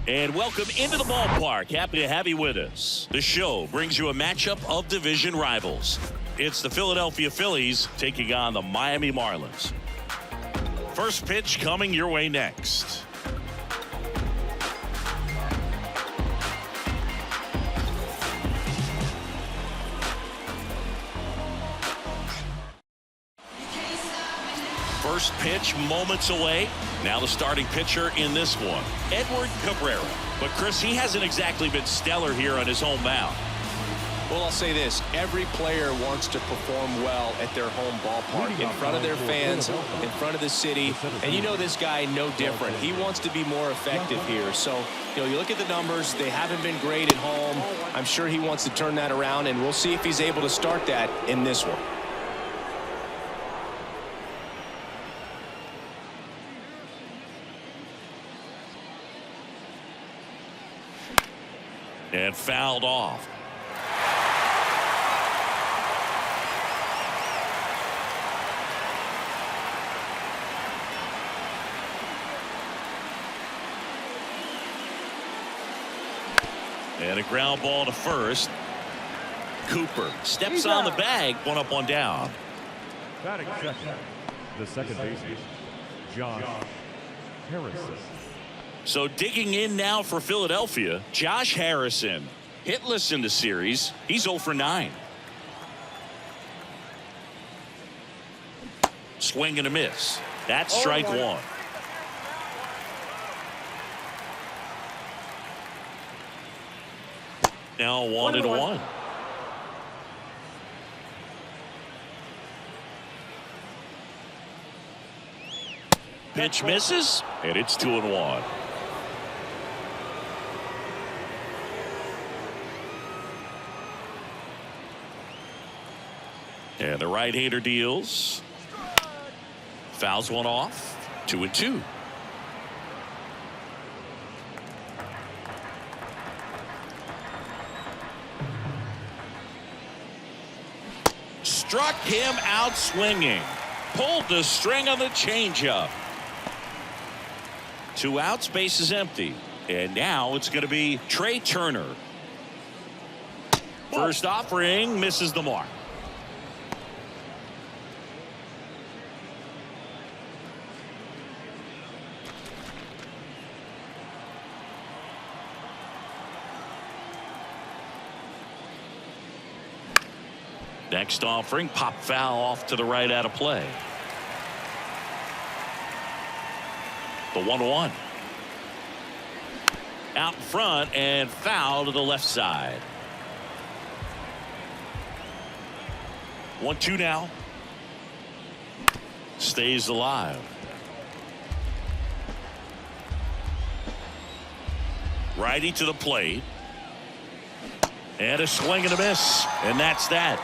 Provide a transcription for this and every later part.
And welcome into the ballpark. Happy to have you with us. The show brings you a matchup of division rivals. It's the Philadelphia Phillies taking on the Miami Marlins. First pitch coming your way next. First pitch moments away. Now the starting pitcher in this one, Edward Cabrera. But Chris, he hasn't exactly been stellar here on his home mound. Well, I'll say this. Every player wants to perform well at their home ballpark, in front of their fans, in front of the city. And you know this guy no different. He wants to be more effective here. So, you look at the numbers. They haven't been great at home. I'm sure he wants to turn that around, and we'll see if he's able to start that in this one. And fouled off. And a ground ball to first. Cooper steps on the bag. One up, one down. Batting second, the second baseman, Josh Harrison. So digging in now for Philadelphia, Josh Harrison. Hitless in the series. He's 0 for 9. Swing and a miss. That's strike one. Now 1-1. Pitch misses, and it's 2-1. And the right-hander deals. Fouls one off. 2-2. Struck him out swinging. Pulled the string on the changeup. 2 outs, base is empty. And now it's going to be Trey Turner. First offering misses the mark. Next offering, pop foul off to the right out of play. The 1-1. Out in front and foul to the left side. 1-2 now. Stays alive. Righty to the plate. And a swing and a miss. And that's that.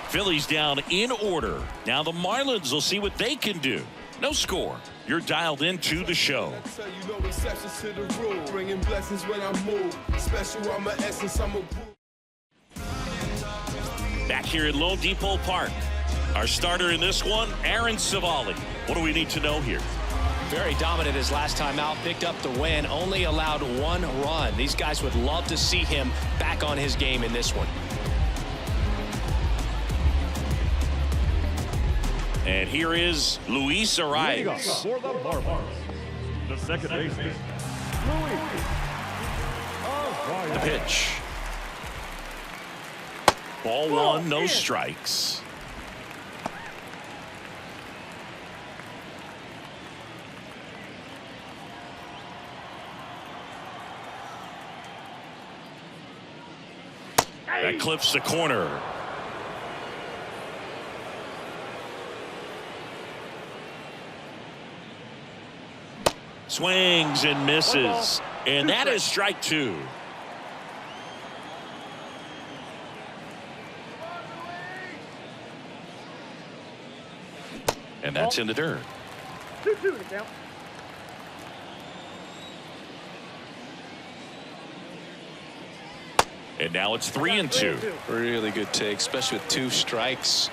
Phillies down in order. Now the Marlins will see what they can do. No score. You're dialed into the show. Back here at Lone Depot Park. Our starter in this one, Aaron Civale. What do we need to know here? Very dominant his last time out. Picked up the win. Only allowed 1 run. These guys would love to see him back on his game in this one. And here is Luis Arias. For the Marlins, the second baseman, Luis Arias. The pitch. Ball 1, no strikes. That clips the corner. Swings and misses. And that is strike 2. And that's in the dirt. 2-2 to count. And now it's 3-2. Really good take, especially with 2 strikes.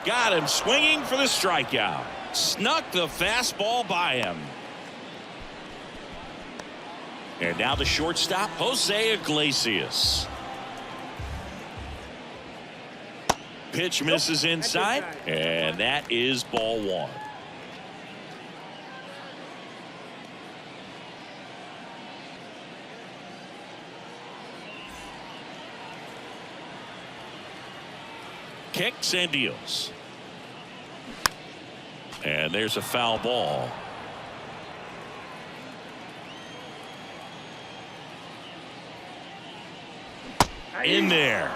Got him swinging for the strikeout. Snuck the fastball by him. And now the shortstop, Jose Iglesias. Pitch misses inside, and that is ball one. Kicks and deals. And there's a foul ball. In there.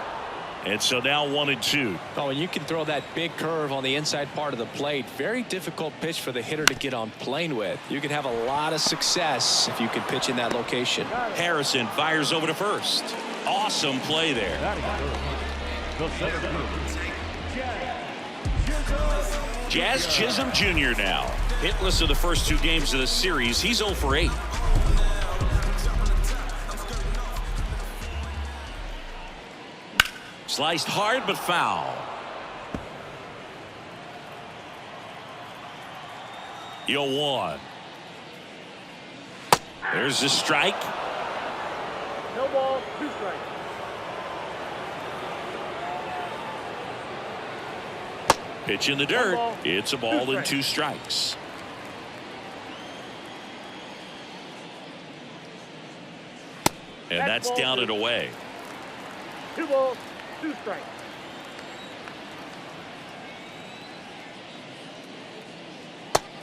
And so now 1-2. Oh, and you can throw that big curve on the inside part of the plate. Very difficult pitch for the hitter to get on plane with. You can have a lot of success if you can pitch in that location. Harrison fires over to first. Awesome play there. Jazz Chisholm Jr. now. Hitless of the first two games of the series. He's 0 for 8. Sliced hard but foul. 0-1. There's the strike. No ball, 2 strikes. Pitch in the dirt. It's a ball and 2 strikes. And that's down and away. 2 balls, 2 strikes.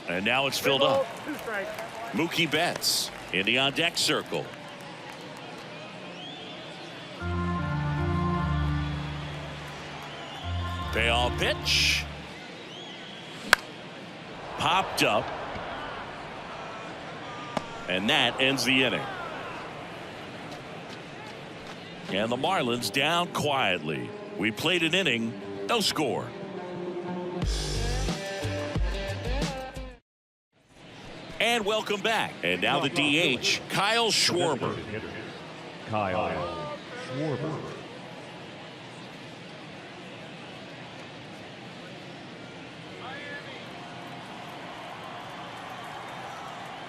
And now it's filled up. 2 strikes. Mookie Betts in the on-deck circle. Payoff pitch. Popped up. And that ends the inning. And the Marlins down quietly. We played an inning, no score. And welcome back. And now the DH, Kyle Schwarber. Kyle Schwarber.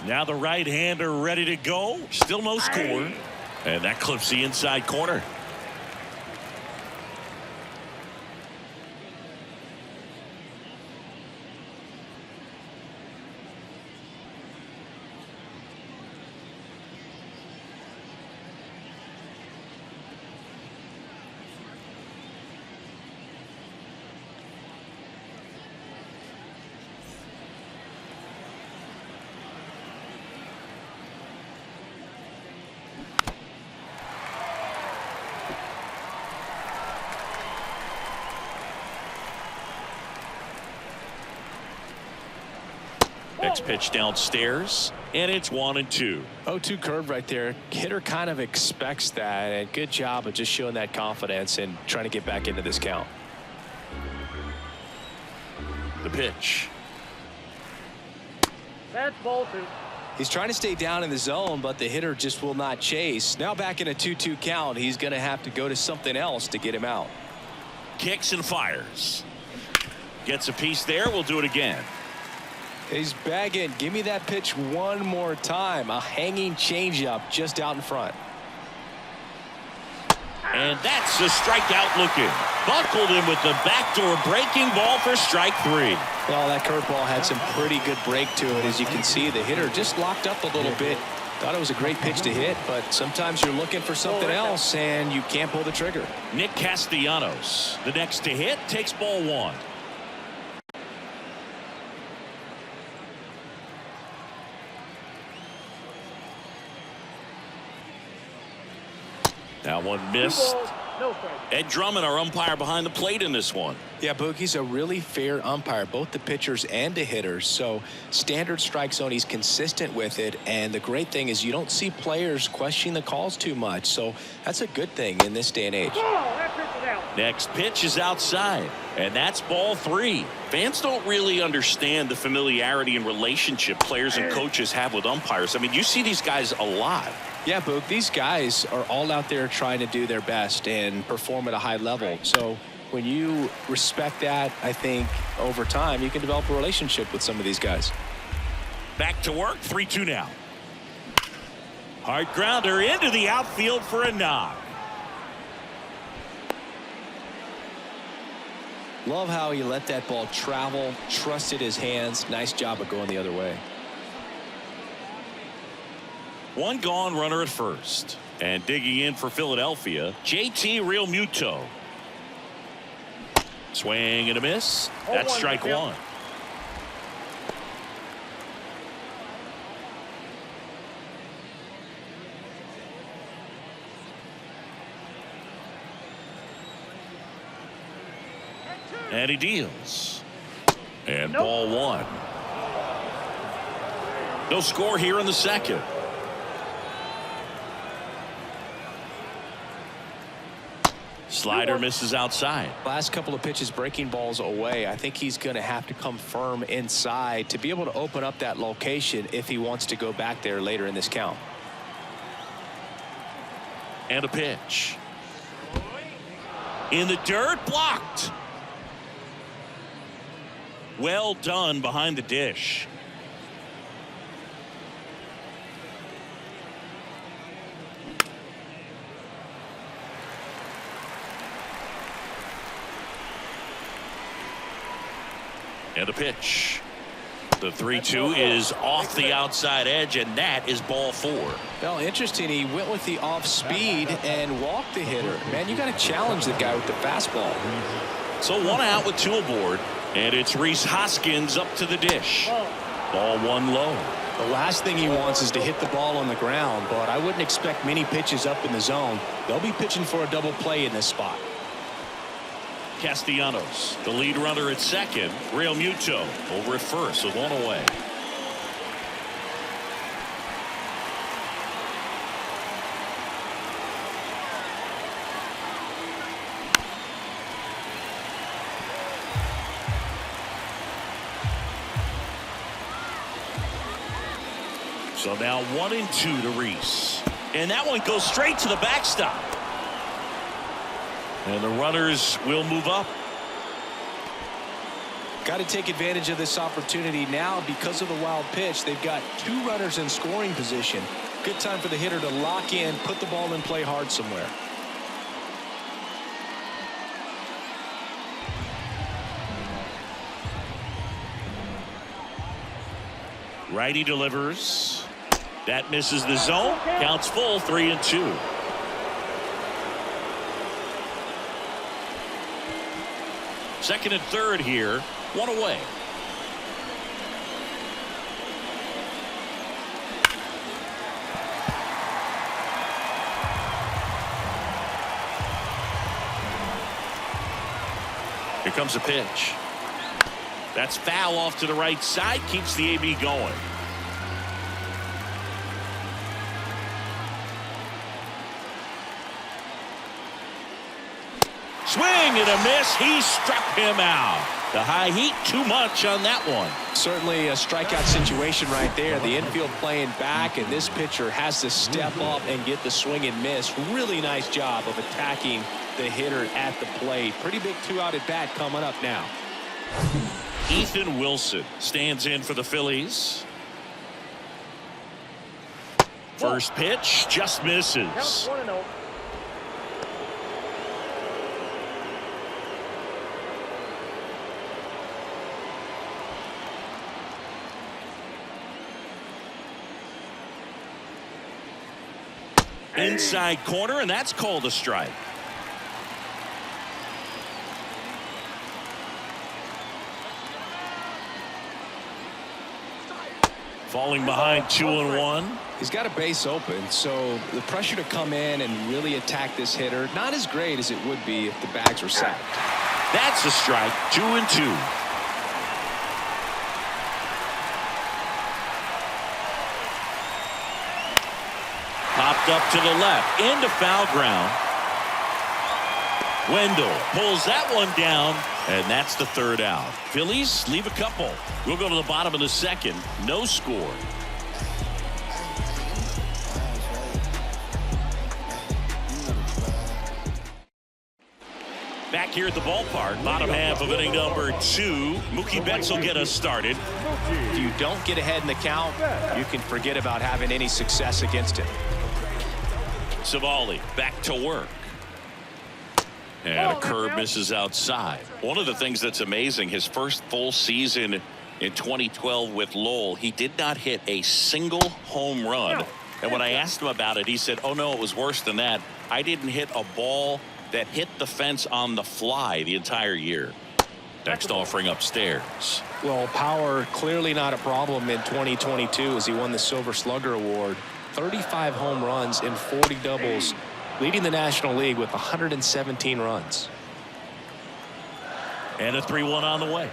Now the right-hander ready to go. Still no score. And that clips the inside corner. Next pitch downstairs, and it's 1-2. 0-2 curve right there. Hitter kind of expects that, and good job of just showing that confidence and trying to get back into this count. The pitch. That's ball 2. He's trying to stay down in the zone, but the hitter just will not chase. Now back in a 2-2 count, he's going to have to go to something else to get him out. Kicks and fires. Gets a piece there. We'll do it again. He's bagging. Give me that pitch one more time. A hanging changeup just out in front. And that's a strikeout looking. Buckled him with the backdoor breaking ball for strike 3. Well, that curveball had some pretty good break to it. As you can see, the hitter just locked up a little bit. Thought it was a great pitch to hit, but sometimes you're looking for something else and you can't pull the trigger. Nick Castellanos, the next to hit, takes ball 1. That one missed. No strikes. Ed Drummond, our umpire behind the plate in this one. Yeah, Boogie's a really fair umpire, both the pitchers and the hitters. So standard strike zone, he's consistent with it. And the great thing is you don't see players questioning the calls too much. So that's a good thing in this day and age. That pitch is out. Next pitch is outside, and that's ball 3. Fans don't really understand the familiarity and relationship players and coaches have with umpires. I mean, you see these guys a lot. Yeah, Boog, these guys are all out there trying to do their best and perform at a high level. So When you respect that, I think over time you can develop a relationship with some of these guys. Back to work, 3-2 now. Hard grounder into the outfield for a knock. Love how he let that ball travel, trusted his hands. Nice job of going the other way. One gone, runner at first. And digging in for Philadelphia, JT Realmuto. Swing and a miss. That's strike one. And he deals. And ball one. No score here in the second. Slider misses outside. Last couple of pitches breaking balls away. I think he's going to have to come firm inside to be able to open up that location if he wants to go back there later in this count. And a pitch. In the dirt, blocked. Well done behind the dish. And a pitch. The 3-2 is off the outside edge, and that is ball four. Well, interesting. He went with the off speed and walked the hitter. Man, you got to challenge the guy with the fastball. So one out with two aboard, and it's Rhys Hoskins up to the dish. Ball one low. The last thing he wants is to hit the ball on the ground, but I wouldn't expect many pitches up in the zone. They'll be pitching for a double play in this spot. Castellanos, the lead runner at second. Realmuto over at first with one away. So now 1-2 to Rhys. And that one goes straight to the backstop. And the runners will move up. Got to take advantage of this opportunity now because of the wild pitch. They've got two runners in scoring position. Good time for the hitter to lock in, put the ball in play hard somewhere. Righty delivers. That misses the zone. Counts full, 3-2. Second and third here, one away. Here comes a pitch. That's foul off to the right side, keeps the AB going. Swing and a miss. He struck him out. The high heat, too much on that one. Certainly a strikeout situation right there. The infield playing back, and this pitcher has to step up and get the swing and miss. Really nice job of attacking the hitter at the plate. Pretty big two-out at bat coming up now. Ethan Wilson stands in for the Phillies. First pitch just misses. Inside corner, and that's called a strike. Falling behind 2-1. He's got a base open, so the pressure to come in and really attack this hitter, not as great as it would be if the bags were sacked. That's a strike, 2-2. Popped up to the left, into foul ground. Wendell pulls that one down, and that's the third out. Phillies leave a couple. We'll go to the bottom of the second. No score. Back here at the ballpark. Bottom half of inning number 2. Mookie Betts will get us started. If you don't get ahead in the count, you can forget about having any success against him. Savali back to work. And a curve misses outside. One of the things that's amazing, his first full season in 2012 with Lowell, he did not hit a single home run. And when I asked him about it, he said, oh no, it was worse than that. I didn't hit a ball that hit the fence on the fly the entire year. Next offering upstairs. Well, power clearly not a problem in 2022 as he won the Silver Slugger Award. 35 home runs and 40 doubles, leading the National League with 117 runs. And a 3-1 on the way.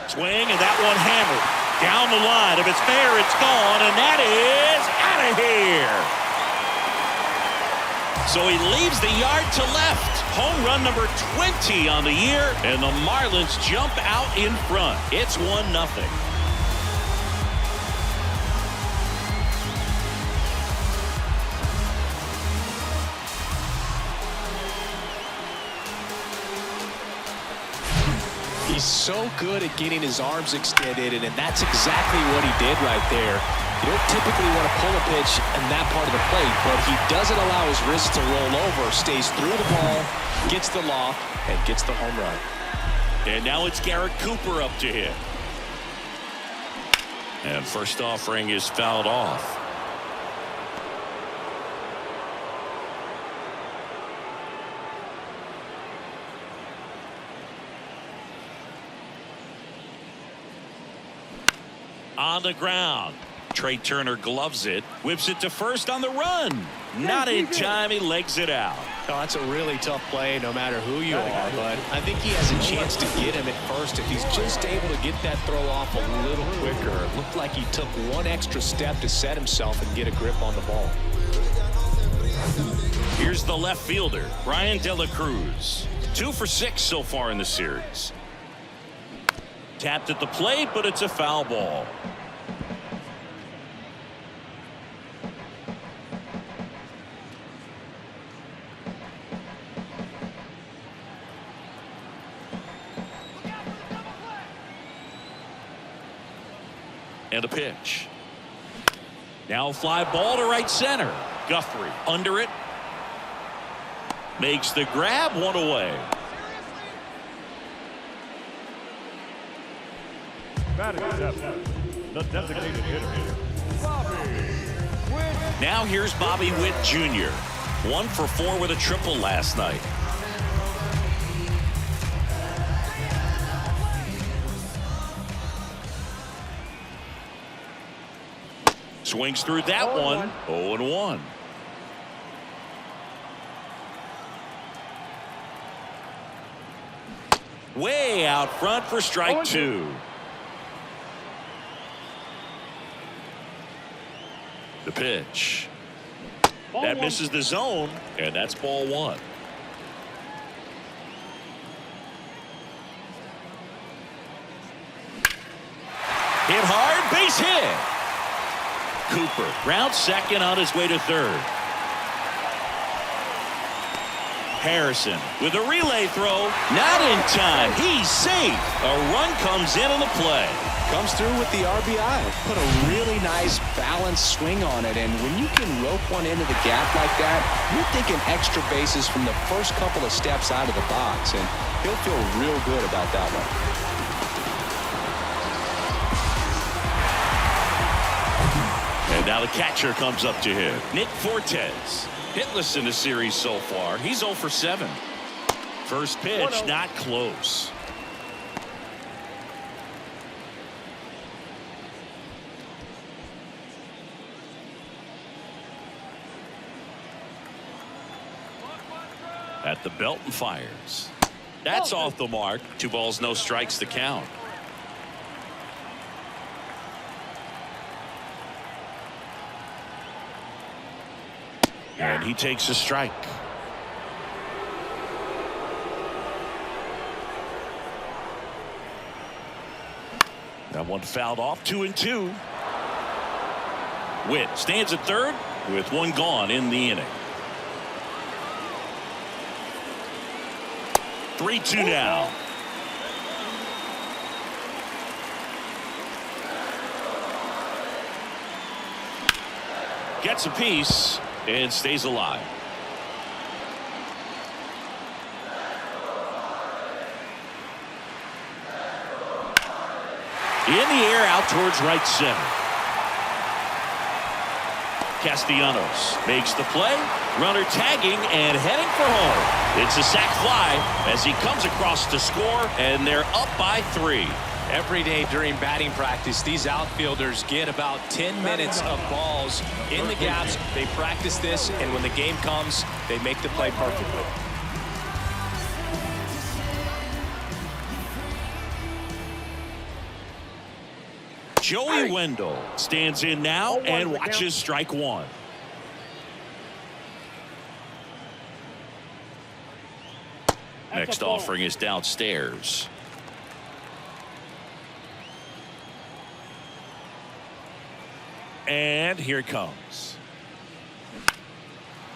Swing, and that one hammered down the line. If it's fair, it's gone, and that is out of here. So he leaves the yard to left. Home run number 20 on the year, and the Marlins jump out in front. It's 1-0. He's so good at getting his arms extended, and that's exactly what he did right there. You don't typically want to pull a pitch in that part of the plate, but he doesn't allow his wrist to roll over, stays through the ball, gets the loft, and gets the home run. And now it's Garrett Cooper up to hit. And first offering is fouled off. On the ground. Trey Turner gloves it, whips it to first on the run. Not in time. He legs it out. Oh, that's a really tough play no matter who you are, but I think he has a chance to get him at first if he's just able to get that throw off a little quicker. It looked like he took one extra step to set himself and get a grip on the ball. Here's the left fielder, Brian De La Cruz. 2 for 6 so far in the series. Tapped at the plate, but it's a foul ball. And a pitch. Now a fly ball to right center. Guthrie under it. Makes the grab, one away. Batting seventh, the designated hitter, Bobby Witt. Now here's Bobby Witt Jr. 1 for 4 with a triple last night. Swings through that one. 0-1. Way out front for strike 2. The pitch. That misses the zone, and that's ball 1. Hit hard, base hit. Cooper rounds second on his way to third. Harrison with a relay throw, not in time. He's safe. A run comes in on the play. Comes through with the RBI. Put a really nice balanced swing on it, and when you can rope one into the gap like that, you're thinking extra bases from the first couple of steps out of the box, and he'll feel real good about that one. And now the catcher comes up to him. Nick Fortes. Hitless in the series so far. He's 0 for 7. First pitch, not close. At the belt and fires. That's off the mark. 2 balls, no strikes to count. And he takes a strike. That one fouled off. 2-2. Witt stands at third with 1 gone in the inning. 3-2 now. Gets a piece and stays alive. In the air out towards right center. Castellanos makes the play. Runner tagging and heading for home. It's a sac fly as he comes across to score, and they're up by 3. Every day during batting practice, these outfielders get about 10 minutes of balls in the gaps. They practice this, and when the game comes, they make the play perfectly. Joey Wendell stands in now and watches strike 1. Next offering is downstairs. And here it comes.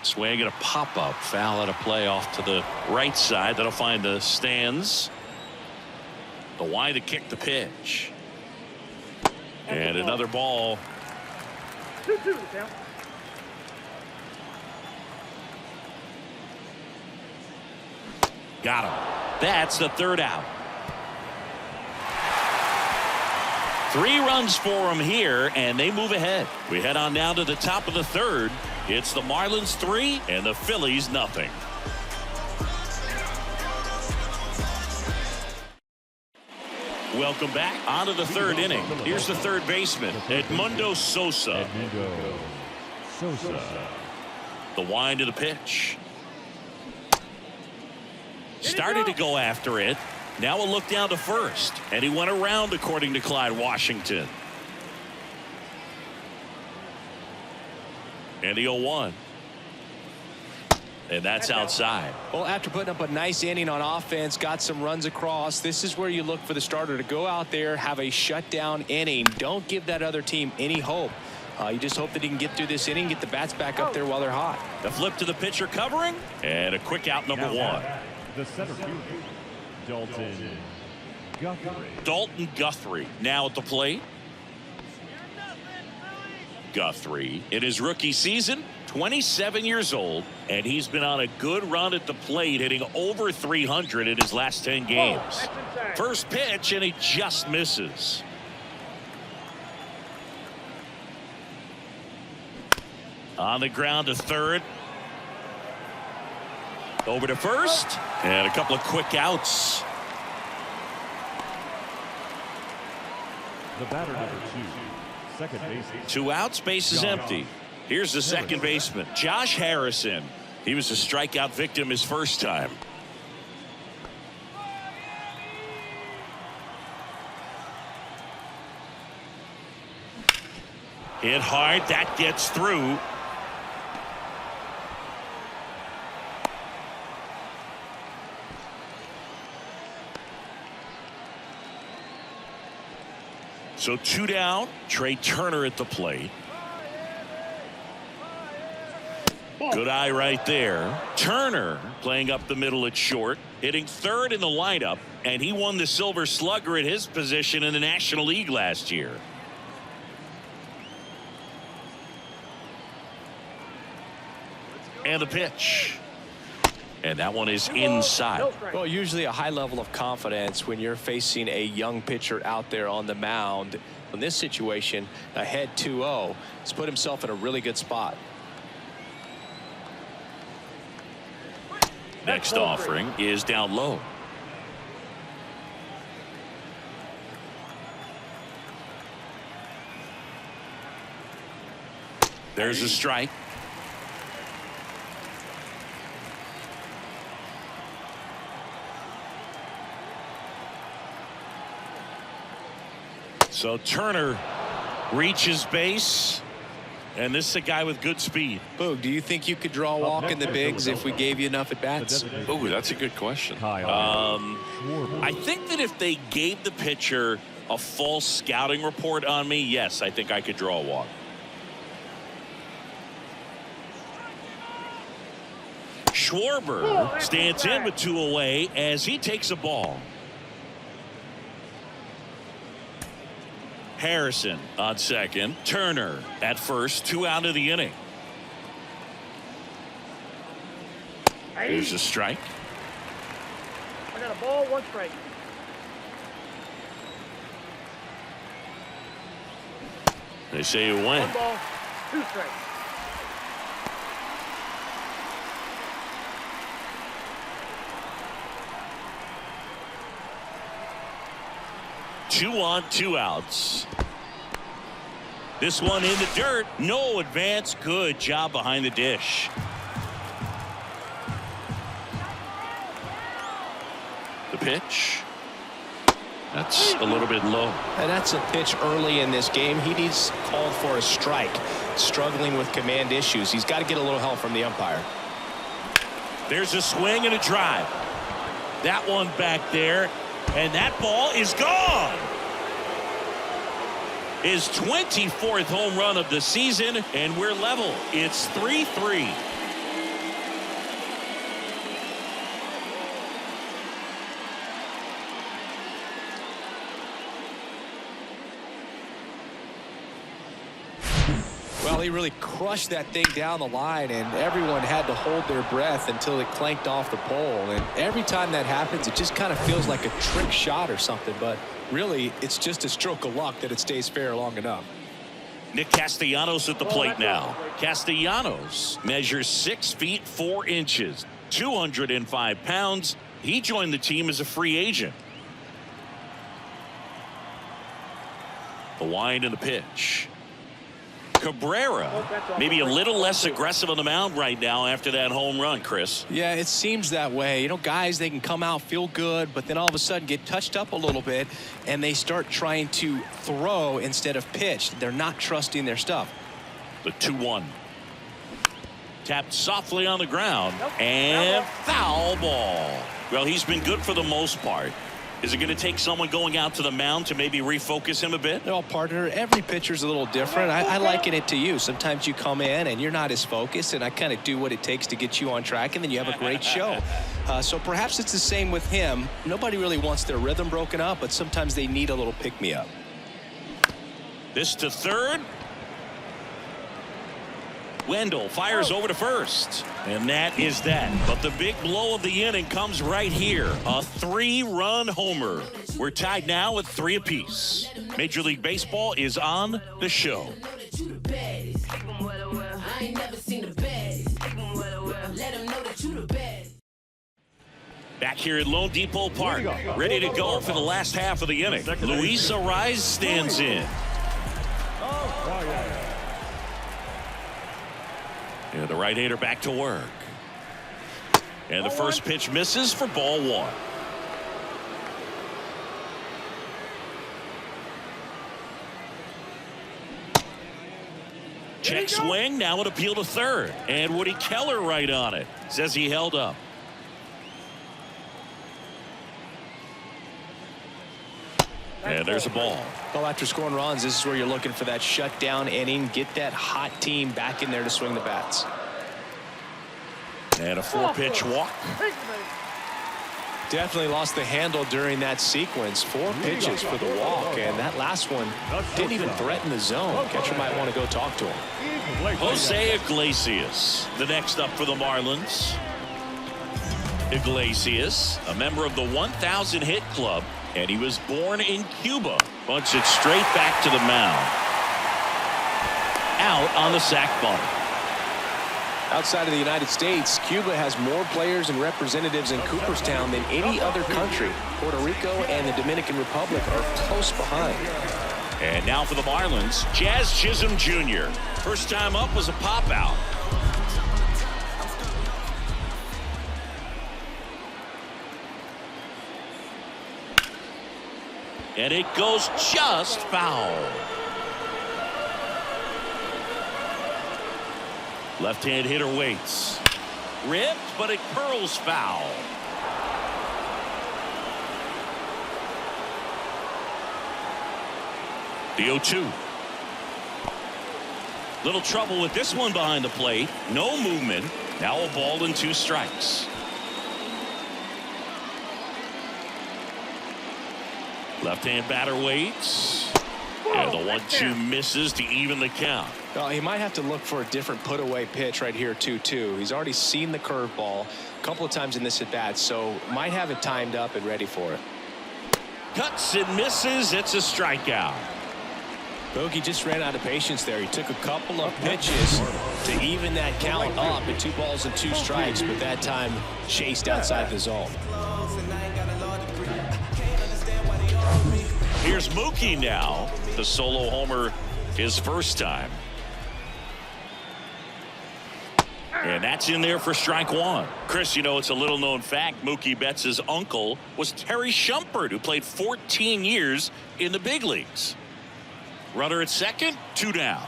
Swing and a pop-up. Foul out of play off to the right side. That'll find the stands. The wide to kick the pitch. And another ball. 2-2 count. Got him. That's the 3rd out. 3 runs for him here, and they move ahead. We head on down to the top of the 3rd. It's the Marlins 3 and the Phillies nothing. Welcome back onto the 3rd inning. Here's the 3rd baseman, Edmundo Sosa. The wind of the pitch. Started to go after it. Now a look down to first, and he went around according to Clyde Washington. And the 0-1. And that's outside. Well, after putting up a nice inning on offense, got some runs across, this is where you look for the starter to go out there, have a shutdown inning. Don't give that other team any hope. You just hope that he can get through this inning, get the bats back up there while they're hot. The flip to the pitcher covering, and a quick out number 1. The center fielder, Dalton Guthrie. Dalton Guthrie now at the plate. Guthrie in his rookie season, 27 years old, and he's been on a good run at the plate, hitting over 300 in his last 10 games. First pitch, and he just misses. On the ground to 3rd. Over to 1st, and a couple of quick outs. The batter number 2, second baseman. 2 outs, base is empty. Here's the second baseman, Josh Harrison. He was a strikeout victim his first time. Hit hard, that gets through. So 2 down. Trey Turner at the plate. Good eye right there. Turner playing up the middle at short, hitting 3rd in the lineup, and he won the Silver Slugger at his position in the National League last year. And the pitch. And that one is inside. Well, usually a high level of confidence when you're facing a young pitcher out there on the mound. In this situation, ahead 2-0, he's put himself in a really good spot. Next offering is down low. There's a strike. So Turner reaches base, and this is a guy with good speed. Boog, do you think you could draw a walk in the bigs if we gave you enough at bats? Oh, that's a good question. I think that if they gave the pitcher a full scouting report on me, yes, I think I could draw a walk. Schwarber stands in with 2 away as he takes a ball. Harrison on second. Turner at first. 2 out of the inning. There's a strike. I got a ball, 1 strike. They say you win. 1 ball, 2 strikes. Two on, 2 outs. This one in the dirt. No advance. Good job behind the dish. The pitch. That's a little bit low. And that's a pitch early in this game. He needs called for a strike. Struggling with command issues. He's got to get a little help from the umpire. There's a swing and a drive. That one back there. And that ball is gone. His 24th home run of the season, and we're level. It's 3-3. Well, he really crushed that thing down the line, and everyone had to hold their breath until it clanked off the pole. And every time that happens, it just kind of feels like a trick shot or something. But really, it's just a stroke of luck that it stays fair long enough. Nick Castellanos at the plate now. Castellanos measures 6 feet 4 inches, 205 pounds. He joined the team as a free agent. The wind and the pitch. Cabrera maybe a little less aggressive on the mound right now after that home run, Chris. Yeah, it seems that way. You know, guys, they can come out, feel good, but then all of a sudden get touched up a little bit, and they start trying to throw instead of pitch. They're not trusting their stuff. The 2-1. Tapped softly on the ground, and foul ball. Well, he's been good for the most part. Is it going to take someone going out to the mound to maybe refocus him a bit? Well, partner, every pitcher's a little different. I liken it to you. Sometimes you come in and you're not as focused, and I kind of do what it takes to get you on track, and then you have a great show. So perhaps it's the same with him. Nobody really wants their rhythm broken up, but sometimes they need a little pick-me-up. This to third. Wendell fires over to first. And that is that. But the big blow of the inning comes right here. A 3-run homer. We're tied now with 3 apiece. Major League Baseball is on the show. Back here at Lone Depot Park, ready to go for the last half of the inning. Luis Arraez stands in. And the right-hander back to work. And the first pitch misses for ball 1. Check swing, now an appeal to third. And Woody Keller right on it. Says he held up. And there's a ball. Well, after scoring runs, this is where you're looking for that shutdown inning. Get that hot team back in there to swing the bats. And a 4-pitch walk. Definitely lost the handle during that sequence. 4 pitches for the walk, and that last one didn't even threaten the zone. Catcher might want to go talk to him. Jose Iglesias, the next up for the Marlins. Iglesias, a member of the 1,000 hit club, and he was born in Cuba. Bunts it straight back to the mound. Out on the sac bunt. Outside of the United States, Cuba has more players and representatives in Cooperstown than any other country. Puerto Rico and the Dominican Republic are close behind. And now for the Marlins, Jazz Chisholm Jr. First time up was a pop out. And it goes just foul. Left-hand hitter waits. Ripped, but it curls foul. The 0-2. Little trouble with this one behind the plate. No movement. Now a ball and 2 strikes. Left-hand batter waits. And the 1-2 misses to even the count. Well, he might have to look for a different put-away pitch right here, 2-2. He's already seen the curveball a couple of times in this at-bat, so might have it timed up and ready for it. Cuts and misses. It's a strikeout. Bogey just ran out of patience there. He took a couple of pitches to even that count up at 2 balls and 2 strikes, but that time chased outside the zone. Here's Mookie now. The solo homer his first time. And that's in there for strike 1. Chris, you know, it's a little known fact. Mookie Betts' uncle was Terry Shumpert, who played 14 years in the big leagues. Runner at second, 2 down.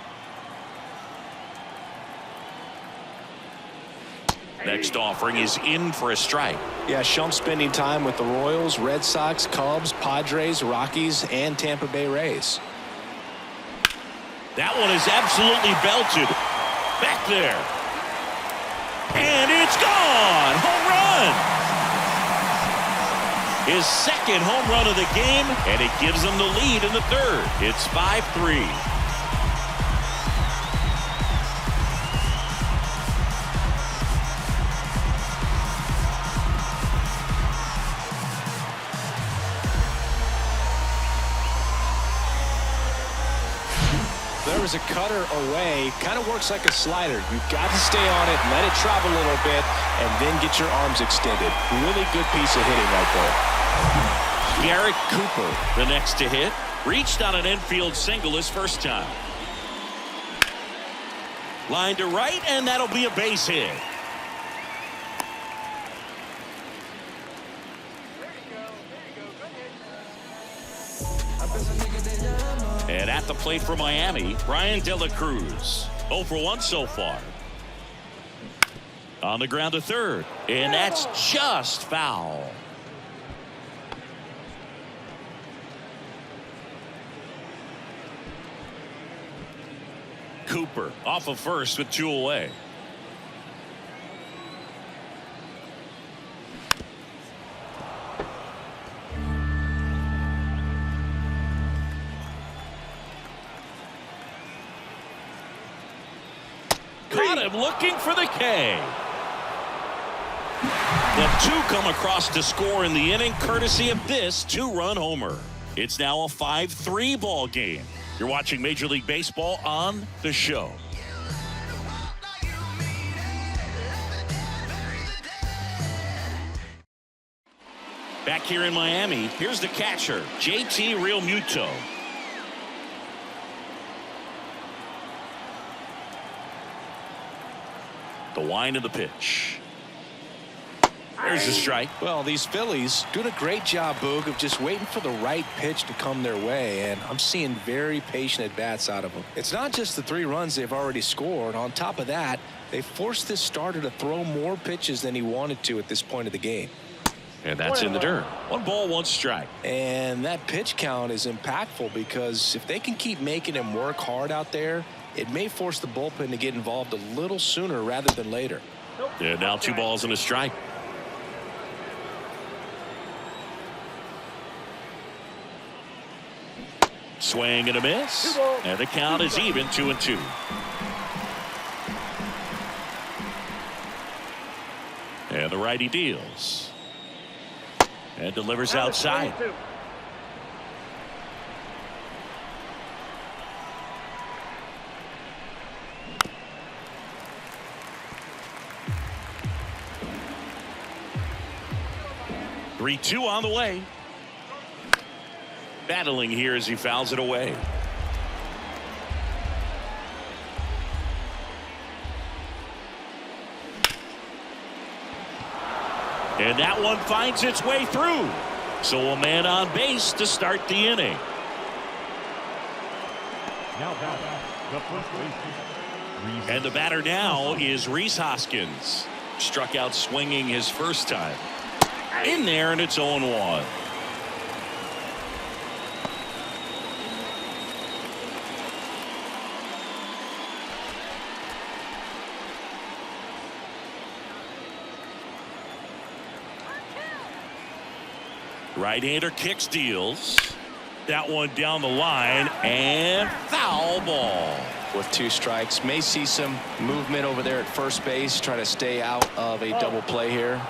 Next offering is in for a strike. Yeah, Shump spending time with the Royals, Red Sox, Cubs, Padres, Rockies, and Tampa Bay Rays. That one is absolutely belted. Back there. And it's gone. Home run. His second home run of the game, and it gives him the lead in the 3rd. It's 5-3. There was a cutter away. Kind of works like a slider. You've got to stay on it, let it travel a little bit, and then get your arms extended. Really good piece of hitting right there. Garrett Cooper, the next to hit, reached on an infield single his first time. Line to right, and that'll be a base hit. And at the plate for Miami, Brian De La Cruz. 0 for 1 so far. On the ground to 3rd, and that's just foul. Cooper off of first with 2 away. Caught him looking for the K. The 2 come across to score in the inning, courtesy of this 2-run homer. It's now a 5-3 ball game. You're watching Major League Baseball on The Show. Back here in Miami, here's the catcher, JT Realmuto. The wind of the pitch. There's a strike. Well, these Phillies doing a great job, Boog, of just waiting for the right pitch to come their way, and I'm seeing very patient at-bats out of them. It's not just the 3 runs they've already scored. On top of that, they forced this starter to throw more pitches than he wanted to at this point of the game. And that's in the dirt. 1 ball, 1 strike. And that pitch count is impactful because if they can keep making him work hard out there, it may force the bullpen to get involved a little sooner rather than later. And now 2 balls and a strike. Swing and a miss. And the count is even, 2-2. And the righty deals. And delivers outside. 3-2 on the way. Battling here as he fouls it away. And that one finds its way through. So a man on base to start the inning. Now the first baseman. And the batter now is Rhys Hoskins. Struck out swinging his first time. In there, and it's 0-1. Right-hander kicks, deals. That one down the line, and foul ball. With 2 strikes, may see some movement over there at first base, trying to stay out of a double play here.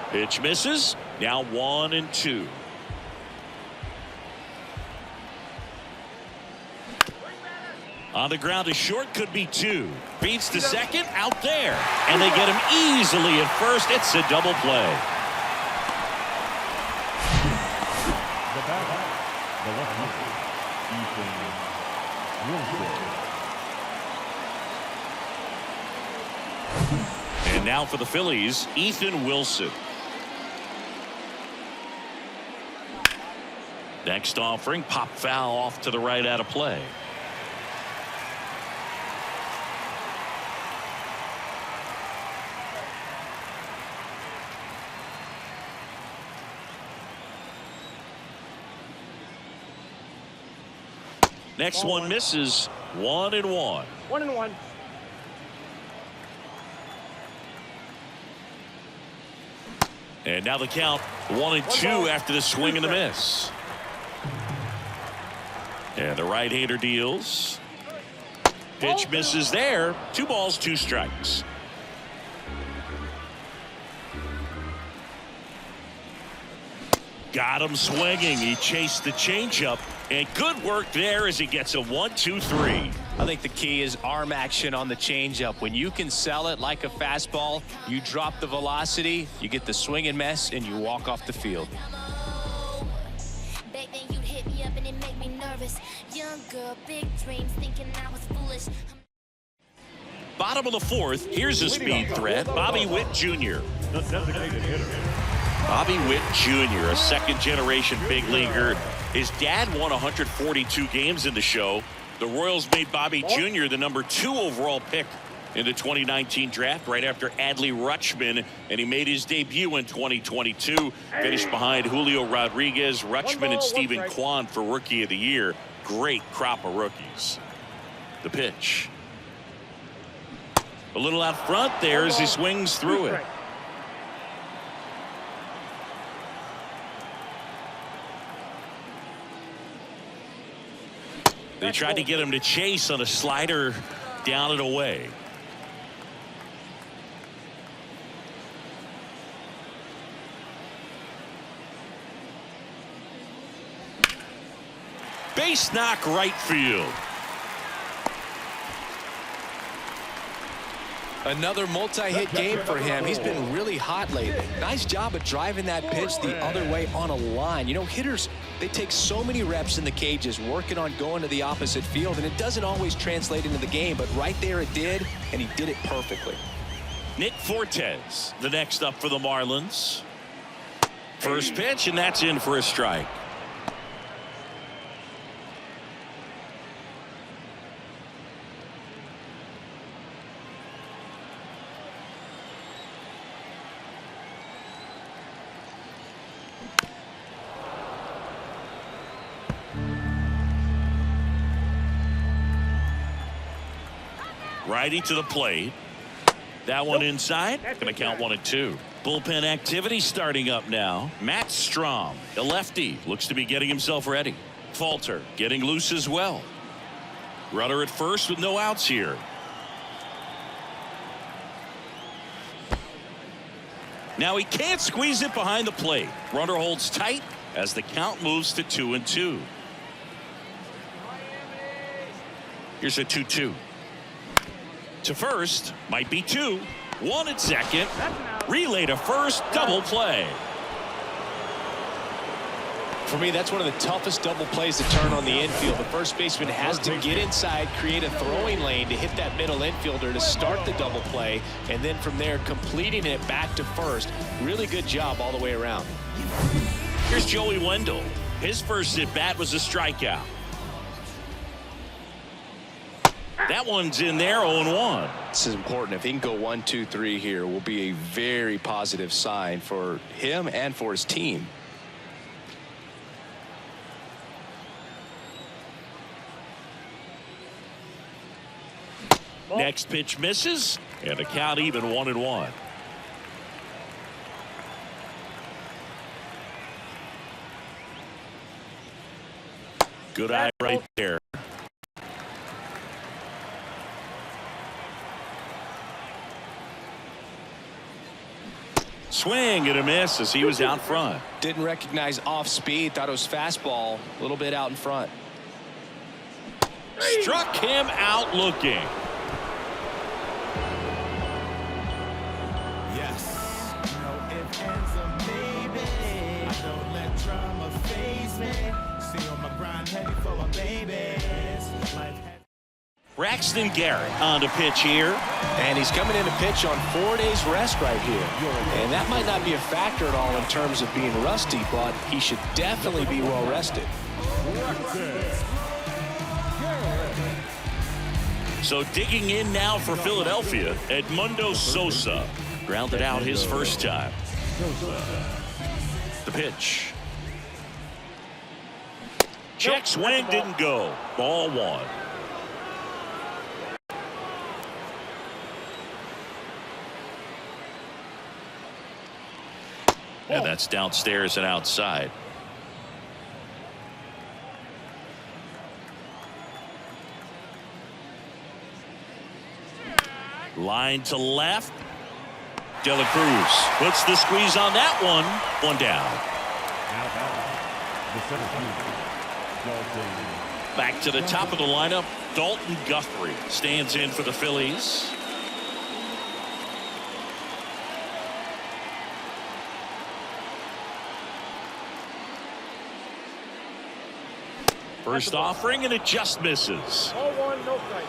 Pitch misses. Now 1-2. On the ground to short, could be 2. Beats to second, out there. And they get him easily at first. It's a double play. The batter, the left-hander, Wilson. And now for the Phillies, Ethan Wilson. Next offering, pop foul off to the right out of play. Next one misses. 1-1. 1-1. And now the count 1-2 after the swing and the miss. And the right-hander deals. Pitch misses there. 2 balls, 2 strikes. Got him swinging. He chased the changeup. And good work there as he gets a 1-2-3. I think the key is arm action on the changeup. When you can sell it like a fastball, you drop the velocity, you get the swing and miss, and you walk off the field. Back then you'd hit me up and it made me nervous. Young girl, big dreams, thinking I was foolish. Bottom of the 4th, here's a speed threat, Bobby Witt Jr. The designated hitter. Bobby Witt Jr., a second-generation big leaguer. His dad won 142 games in the show. The Royals made Bobby Jr. the number 2 overall pick in the 2019 draft right after Adley Rutschman, and he made his debut in 2022. Finished behind Julio Rodriguez, Rutschman, and Stephen Kwan for Rookie of the Year. Great crop of rookies. The pitch. A little out front there as he swings through it. They tried to get him to chase on a slider down and away. Base knock right field. Another multi-hit game for him. He's been really hot lately. Nice job of driving that pitch the other way on a line. You know, hitters, they take so many reps in the cages working on going to the opposite field, and it doesn't always translate into the game, but right there it did, and he did it perfectly. Nick Fortes, the next up for the Marlins. First pitch, and that's in for a strike. Righty to the plate. That one inside. Going to count 1-2. Bullpen activity starting up now. Matt Strom, the lefty, looks to be getting himself ready. Falter getting loose as well. Runner at first with no outs here. Now he can't squeeze it behind the plate. Runner holds tight as the count moves to 2-2. Here's a 2-2. To first, might be 2. 1 at second. Relay to first, double play. For me, that's one of the toughest double plays to turn on the infield. The first baseman has to get inside, create a throwing lane to hit that middle infielder to start the double play, and then from there completing it back to first. Really good job all the way around. Here's Joey Wendell. His first at bat was a strikeout. That one's in there, 0-1. This is important. If he can go 1-2-3 here, will be a very positive sign for him and for his team. Next pitch misses, and the count even 1-1. Good eye right there. Swing and a miss as he was out front. Didn't recognize off speed. Thought it was fastball. A little bit out in front. Struck him out looking. Yes. No ifs, ands, or maybe. I don't let drama faze me. See on my grind heavy for my babies. Life. Braxton Garrett on to pitch here. And he's coming in to pitch on 4 days rest right here. And that might not be a factor at all in terms of being rusty, but he should definitely be well rested. So digging in now for Philadelphia, Edmundo Sosa. Grounded out his first time. The pitch. Check swing didn't go. Ball one. And that's downstairs and outside. Line to left. De La Cruz puts the squeeze on that one. One down. Back to the top of the lineup. Dalton Guthrie stands in for the Phillies. First offering, and it just misses. Ball one, no strike.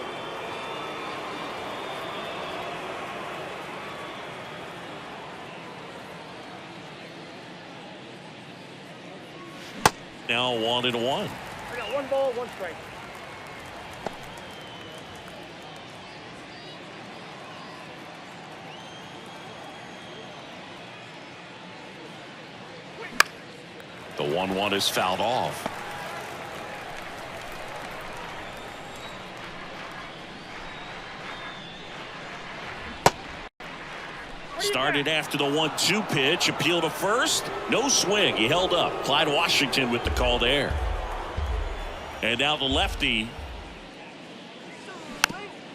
Now 1-1. I got one ball, one strike. The 1-1 is fouled off. Started after the 1-2 pitch. Appeal to first. No swing. He held up. Clyde Washington with the call there. And now the lefty.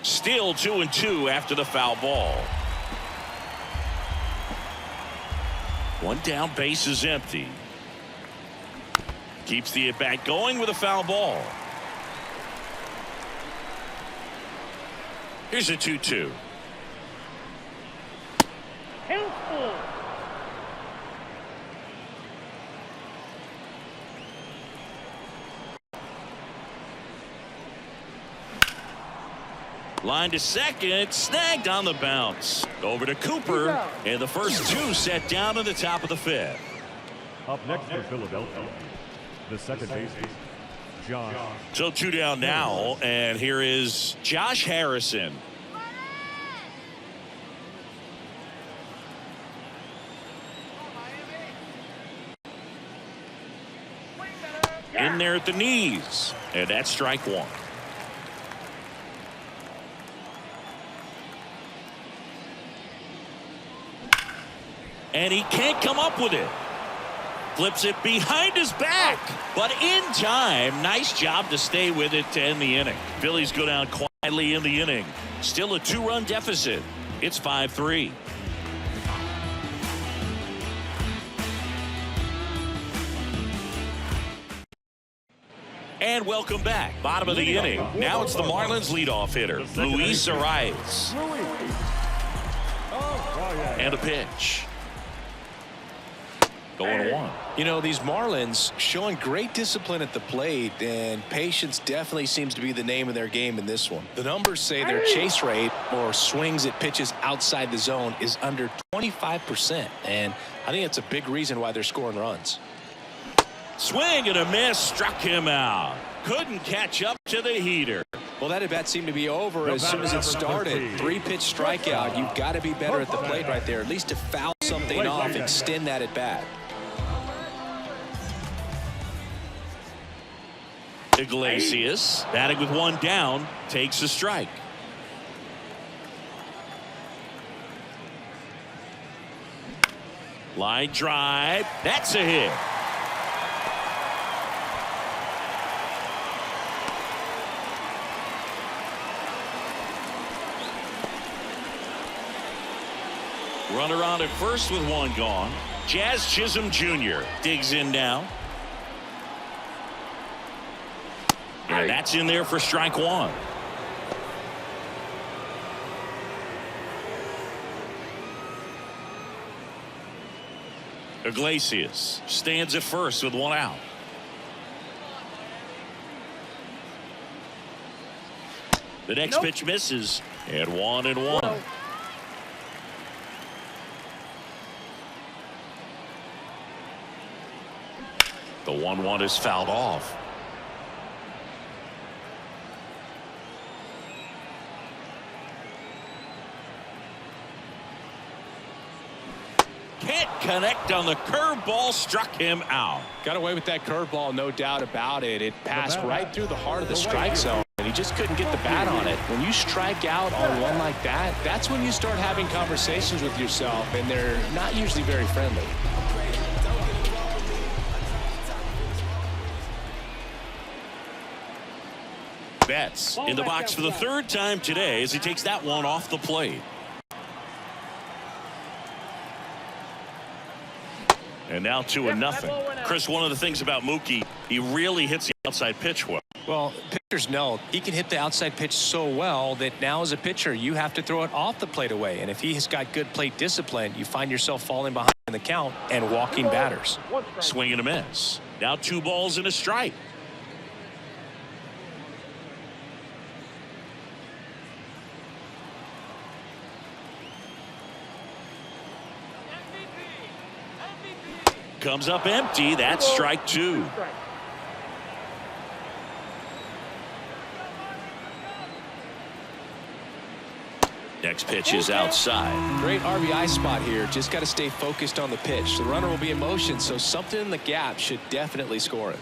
Still 2-2 after the foul ball. One down, base is empty. Keeps the at-bat going with a foul ball. Here's a 2-2. Line to second, snagged on the bounce. Over to Cooper, and the first two set down in the top of the fifth. Up next for Philadelphia, the second baseman, Josh. So two down now, and here is Josh Harrison. In there at the knees, and that's strike one. And he can't come up with it. Flips it behind his back, but in time. Nice job to stay with it to end the inning. Phillies go down quietly in the inning. Still a 2-run deficit. It's 5-3. And welcome back. Bottom of the inning. Now it's the Marlins leadoff hitter, Luis Arias. And a pitch. Going one. You know, these Marlins showing great discipline at the plate, and patience definitely seems to be the name of their game in this one. The numbers say their chase rate, or swings at pitches outside the zone, is under 25%, and I think it's a big reason why they're scoring runs. Swing and a miss, struck him out. Couldn't catch up to the heater. Well, that at bat seemed to be over as soon as it started. 3-pitch strikeout. You've got to be better at the plate right there, at least to foul something off, extend that at bat. Iglesias, batting with one down, takes a strike. Line drive, that's a hit. Runner on at first with one gone. Jazz Chisholm Jr. digs in now. And that's in there for strike one. Iglesias stands at first with one out. The next pitch misses, and 1-1. The 1-1 is fouled off. Can't connect on the curveball, struck him out. Got away with that curveball, no doubt about it. It passed right through the heart of the strike zone, and he just couldn't get the bat on it. When you strike out on one like that, that's when you start having conversations with yourself, and they're not usually very friendly. Betts in the box for the third time today as he takes that one off the plate. And now 2-0. Chris, one of the things about Mookie, he really hits the outside pitch well. Well, pitchers know he can hit the outside pitch so well that now as a pitcher, you have to throw it off the plate away. And if he has got good plate discipline, you find yourself falling behind in the count and walking batters. Swing and a miss. Now 2 balls and a strike. Comes up empty. That's strike 2. Next pitch is outside. Great RBI spot here. Just got to stay focused on the pitch. The runner will be in motion, so something in the gap should definitely score it.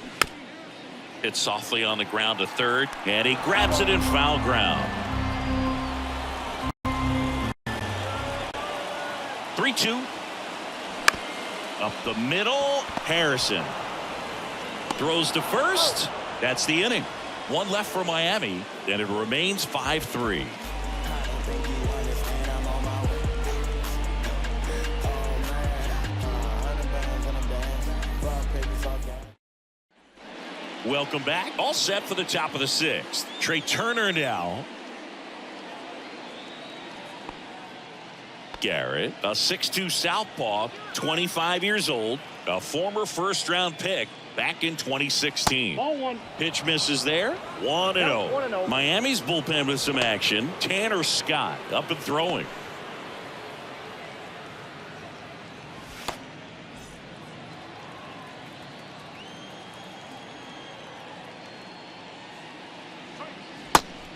Hits softly on the ground to third, and he grabs it in foul ground. 3-2. Up the middle, Harrison throws to first. That's the inning. One left for Miami, and it remains 5-3. Welcome back. All set for the top of the 6th. Trey Turner now. Garrett, a 6'2" southpaw, 25 years old, a former first-round pick back in 2016. Ball 1. Pitch misses there. 1-0. 1-0. Miami's bullpen with some action. Tanner Scott up and throwing.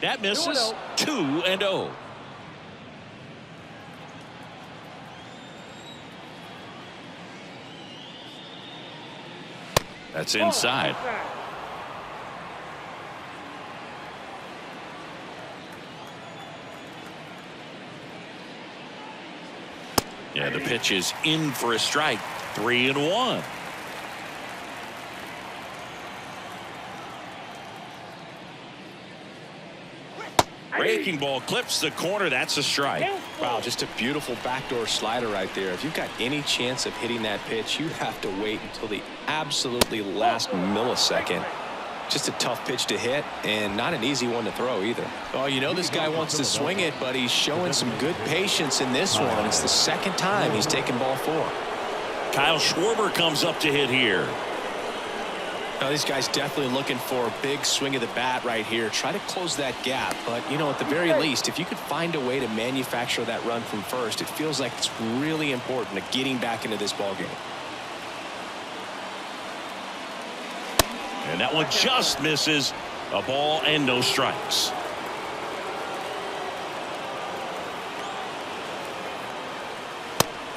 That misses. 2-0. That's inside. Yeah, the pitch is in for a strike. 3-1. Breaking ball clips the corner. That's a strike. Wow, just a beautiful backdoor slider right there. If you've got any chance of hitting that pitch, you have to wait until the absolutely last millisecond. Just a tough pitch to hit, and not an easy one to throw either. Oh, you know this guy wants to swing it, but he's showing some good patience in this one. It's the second time he's taken ball 4. Kyle Schwarber comes up to hit here. Now, these guys definitely looking for a big swing of the bat right here. Try to close that gap. But, you know, at the very least, if you could find a way to manufacture that run from first, it feels like it's really important to getting back into this ball game. And that one just misses. A ball and no strikes.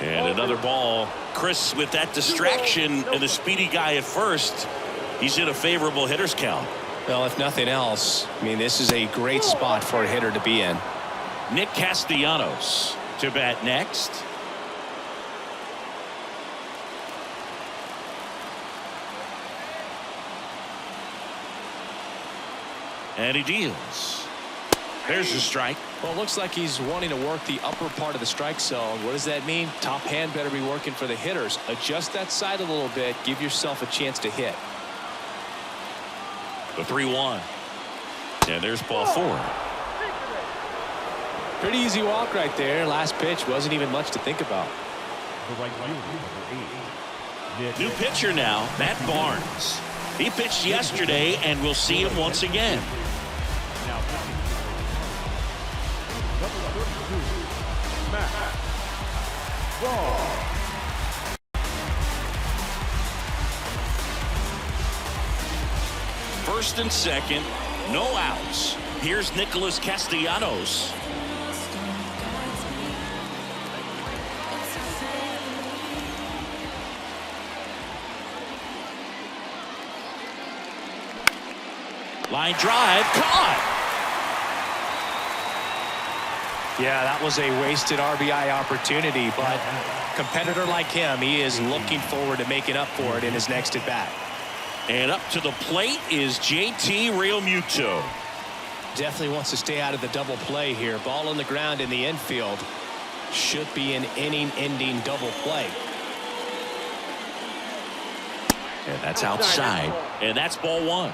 And another ball. Chris, with that distraction and the speedy guy at first, he's in a favorable hitter's count. Well, if nothing else, I mean, this is a great spot for a hitter to be in. Nick Castellanos to bat next. And he deals. There's a strike. Well, it looks like he's wanting to work the upper part of the strike zone. What does that mean? Top hand better be working for the hitters. Adjust that side a little bit. Give yourself a chance to hit. The 3-1. And there's ball 4. Pretty easy walk right there. Last pitch wasn't even much to think about. The right fielder, number 8. New pitcher now, Matt Barnes. He pitched yesterday, and we'll see him once again. Now pitching. Number 32, Matt Barnes. First and second, no outs. Here's Nicholas Castellanos. Line drive, caught. Yeah, that was a wasted RBI opportunity, but competitor like him, he is looking forward to making up for it in his next at bat. And up to the plate is JT Realmuto. Definitely wants to stay out of the double play here. Ball on the ground in the infield. Should be an inning-ending double play. And that's outside. And that's ball 1.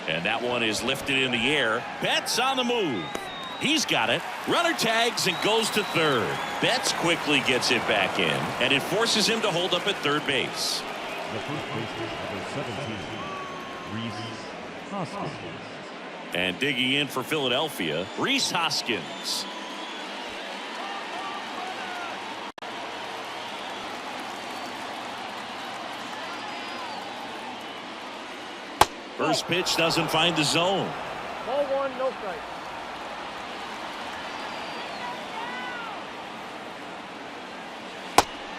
And that one is lifted in the air. Betts on the move. He's got it. Runner tags and goes to third. Betts quickly gets it back in, and it forces him to hold up at third base. The first baseman, number 17, Rhys Hoskins. And digging in for Philadelphia, Rhys Hoskins. First pitch doesn't find the zone. Ball 1, no strike.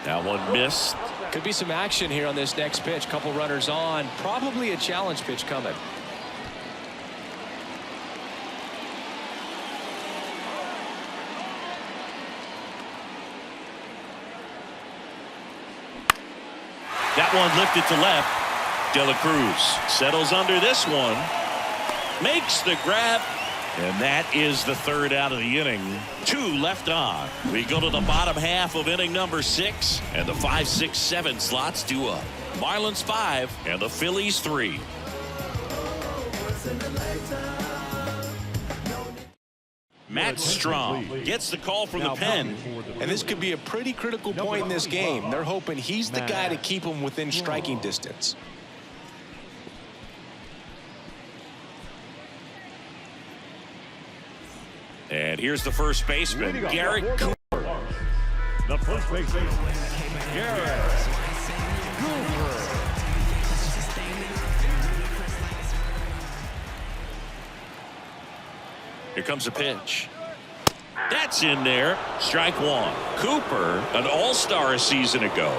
That one missed. Could be some action here on this next pitch. Couple runners on. Probably a challenge pitch coming. That one lifted to left. De La Cruz settles under this one. Makes the grab. And that is the third out of the inning. 2 left on. We go to the bottom half of inning number 6. And the 5, 6, 7 slots due up. Marlins 5 and the Phillies 3. Matt Strong gets the call from the pen. And this could be a pretty critical point in this game. They're hoping he's the guy to keep them within striking distance. And here's the first baseman, Garrett Cooper. The first baseman, Garrett Cooper. Here comes a pitch. That's in there. Strike 1. Cooper, an all-star a season ago,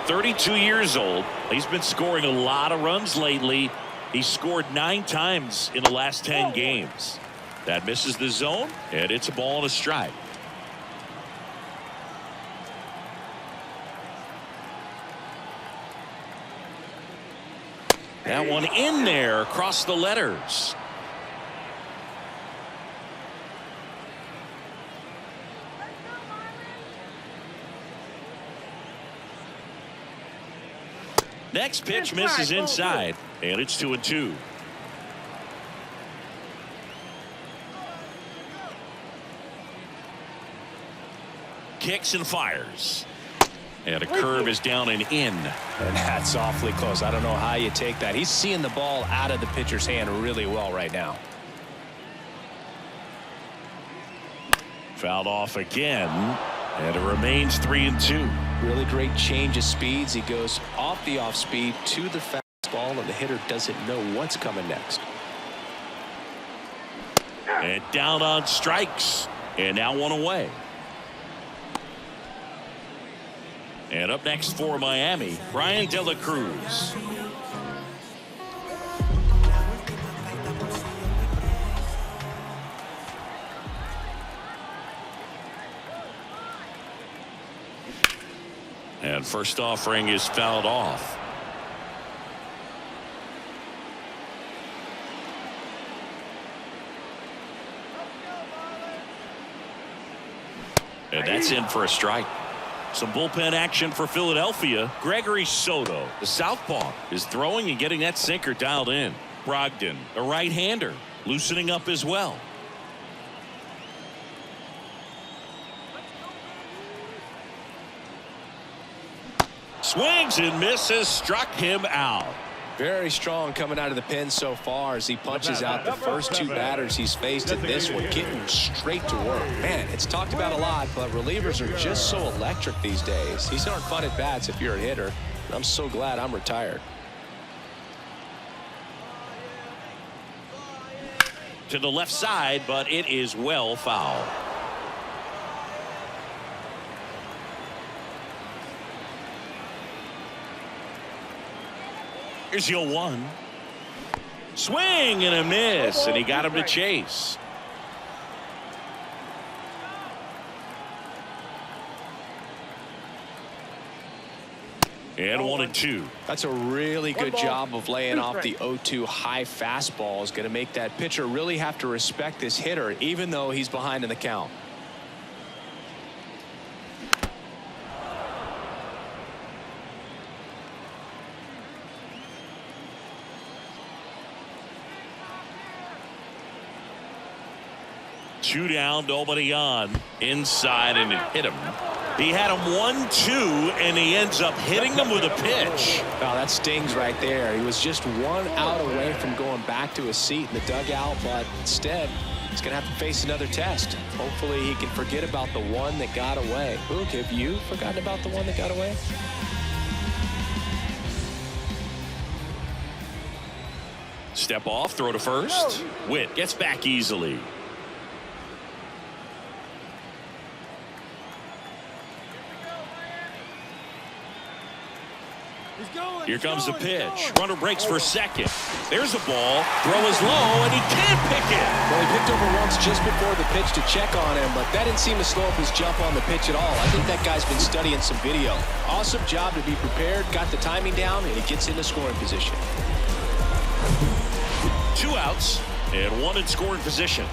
32 years old. He's been scoring a lot of runs lately. He scored 9 times in the last 10 games. That misses the zone, and it's a ball and a strike. That one in there across the letters. Next pitch misses inside, and it's 2-2. Kicks and fires. And a curve is down and in. And that's awfully close. I don't know how you take that. He's seeing the ball out of the pitcher's hand really well right now. Fouled off again. And it remains 3-2. Really great change of speeds. He goes off the off speed to the fastball, and the hitter doesn't know what's coming next. And down on strikes. And now one away. And up next for Miami, Brian De La Cruz. And first offering is fouled off. And that's in for a strike. Some bullpen action for Philadelphia. Gregory Soto, the southpaw, is throwing and getting that sinker dialed in. Brogdon, a right-hander, loosening up as well. Swings and misses, struck him out. Very strong coming out of the pen so far as he punches out the first two batters he's faced in this one, getting straight to work. Man, it's talked about a lot, but relievers are just so electric these days. These aren't fun at bats if you're a hitter. I'm so glad I'm retired. To the left side, but it is well foul. Here's your 1. Swing and a miss, and he got him to chase. And 1-2. That's a really good job of laying off the 0-2 high fastball. Is going to make that pitcher really have to respect this hitter, even though he's behind in the count. Two down, nobody on. Inside, and it hit him. He had him 1-2, and he ends up hitting him with a pitch. Wow, that stings right there. He was just 1 out away from going back to his seat in the dugout, but instead, he's going to have to face another test. Hopefully, he can forget about the one that got away. Boog, have you forgotten about the one that got away? Step off, throw to first. Witt gets back easily. Here comes the pitch. Runner breaks for second. There's a ball. Throw is low, and he can't pick it. Well, he picked over once just before the pitch to check on him, but that didn't seem to slow up his jump on the pitch at all. I think that guy's been studying some video. Awesome job to be prepared, got the timing down, and he gets into scoring position. 2 outs and 1 in scoring position.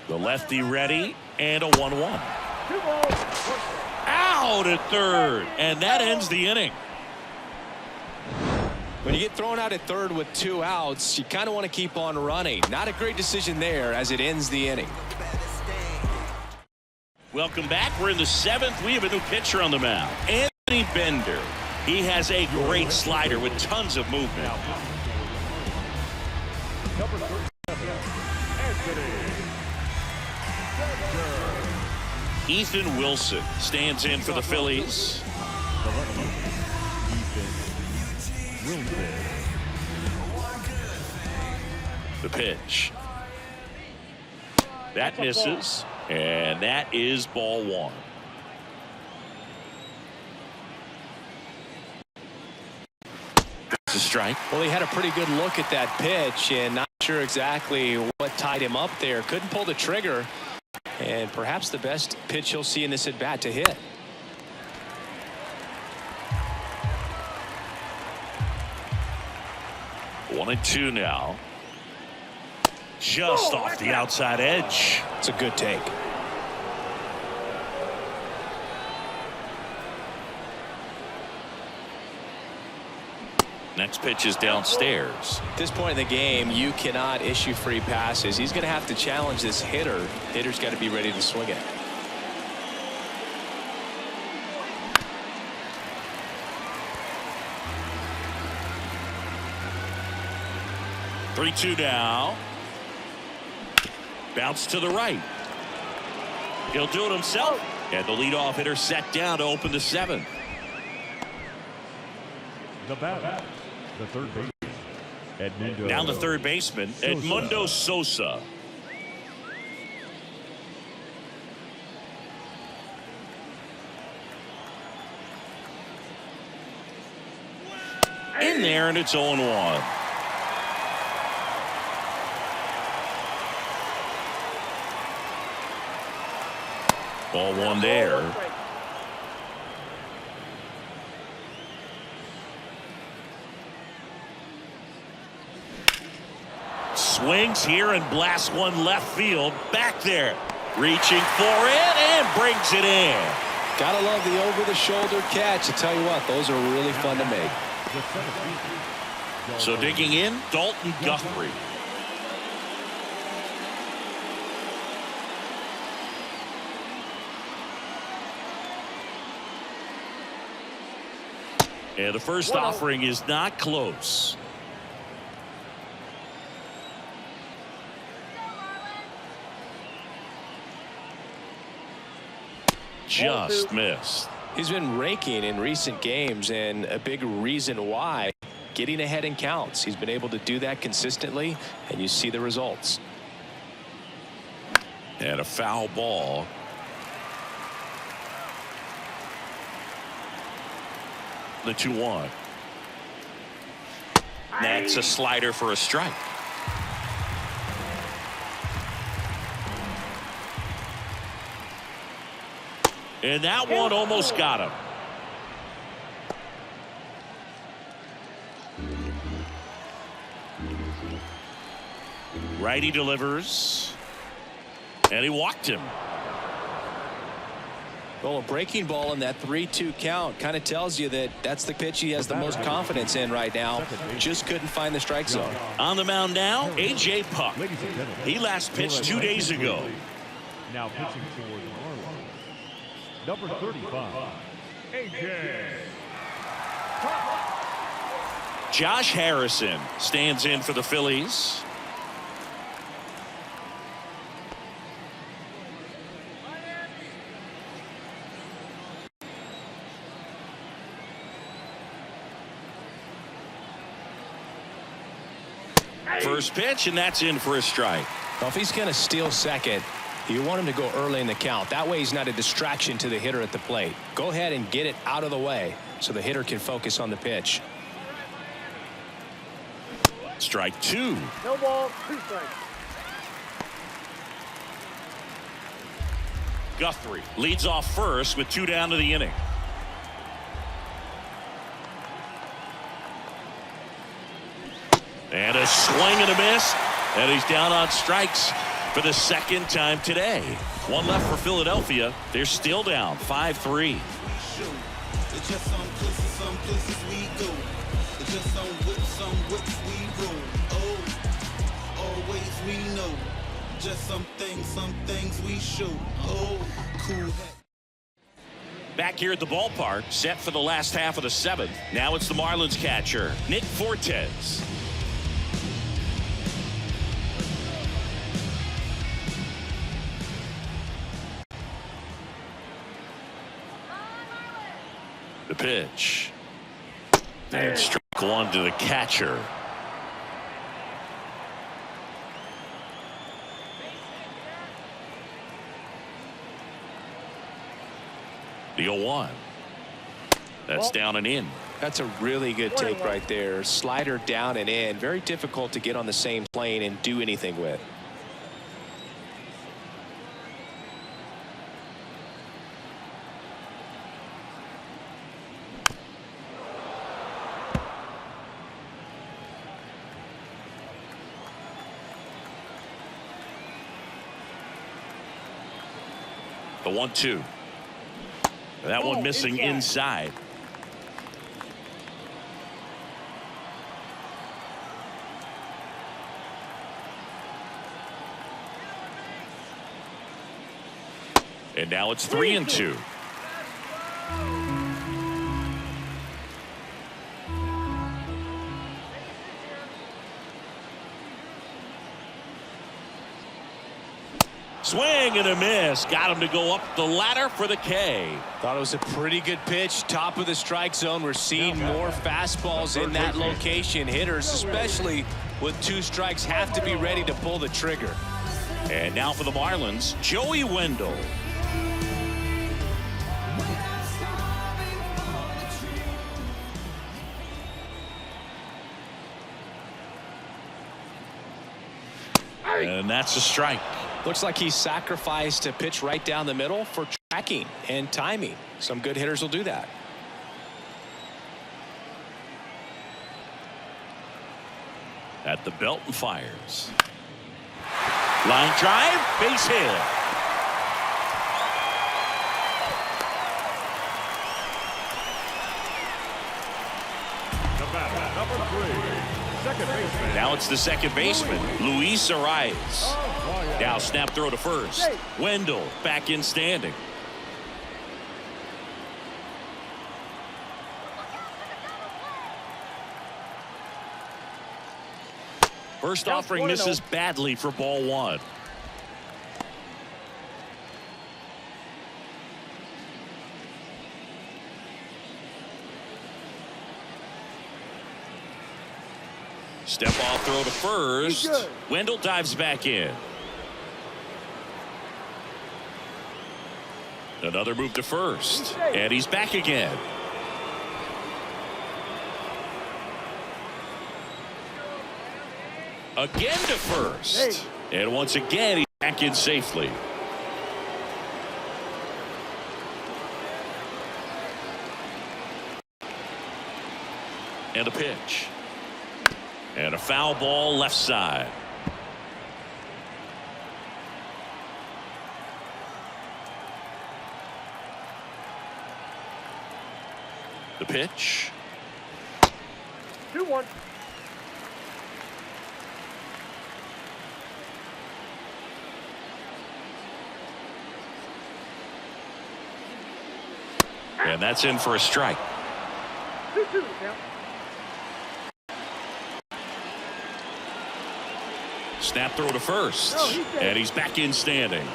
The lefty ready, and a 1-1. Out at third, and that ends the inning. When you get thrown out at third with 2 outs, you kind of want to keep on running. Not a great decision there as it ends the inning. Welcome back. We're in the 7th. We have a new pitcher on the mound, Anthony Bender. He has a great slider with tons of movement. Number 37, Anthony. Ethan Wilson stands in for the Phillies. The pitch. That misses, and that is ball 1. It's a strike. Well, he had a pretty good look at that pitch and not sure exactly what tied him up there. Couldn't pull the trigger. And perhaps the best pitch he'll see in this at bat to hit. One and 2 now. Just off the outside edge. It's a good take. Next pitch is downstairs. At this point in the game, you cannot issue free passes. He's going to have to challenge this hitter. Hitter's got to be ready to swing it. Three-two now. Bounce to the right. He'll do it himself. And the leadoff hitter set down to open the 7th. The batter, the third baseman, Edmundo. Down the third baseman, Edmundo Sosa. In there, and it's 0-1. Ball one there. Swings here and blasts one left field. Back there. Reaching for it and brings it in. Gotta love the over-the-shoulder catch. I tell you what, those are really fun to make. So digging in, Dalton Guthrie. And the first offering is not close. Just missed. He's been raking in recent games, and a big reason why, getting ahead in counts. He's been able to do that consistently, and you see the results. And a foul ball. The 2-1. That's a slider for a strike. And that one almost got him. Righty delivers. And he walked him. Well, a breaking ball in that 3-2 count kind of tells you that that's the pitch he has the most confidence in right now. Just couldn't find the strike zone. On the mound now, A.J. Puck. He last pitched 2 days ago. Now pitching for the Marlins, number 35, A.J. Josh Harrison stands in for the Phillies. First pitch, and that's in for a strike. Well, if he's going to steal second, you want him to go early in the count. That way he's not a distraction to the hitter at the plate. Go ahead and get it out of the way so the hitter can focus on the pitch. Strike two. No ball, 2 strikes. Guthrie leads off first with 2 down to the inning. And a swing and a miss, and he's down on strikes for the second time today. 1 left for Philadelphia. They're still down 5-3. It's just some places we go. It's just some whips we roll. Oh, always we know. Just some things we show. Oh, cool. Back here at the ballpark, set for the last half of the 7th. Now it's the Marlins catcher, Nick Fortes. The pitch. And strike one to the catcher. The 0-1. That's down and in. That's a really good take right there. Slider down and in. Very difficult to get on the same plane and do anything with. The 1-2. That one missing inside. And now it's 3-2. Swing and a miss. Got him to go up the ladder for the K. Thought it was a pretty good pitch. Top of the strike zone. We're seeing more fastballs in that location. Hitters, especially with 2 strikes, have to be ready to pull the trigger. And now for the Marlins, Joey Wendell. And that's a strike. Looks like he sacrificed a pitch right down the middle for tracking and timing. Some good hitters will do that. At the belt and fires. Line drive, base hit. The batter, number 3, second baseman. Now it's the second baseman, Luis Arias. Now snap throw to first. Wendell back in standing. First offering misses badly for ball 1. Step off throw to first. Wendell dives back in. Another move to first. And he's back again. Again to first. And once again, he's back in safely. And a pitch. And a foul ball left side. The pitch. 2-1. And that's in for a strike. 2-2 now. Snap throw to first. And he's back in standing.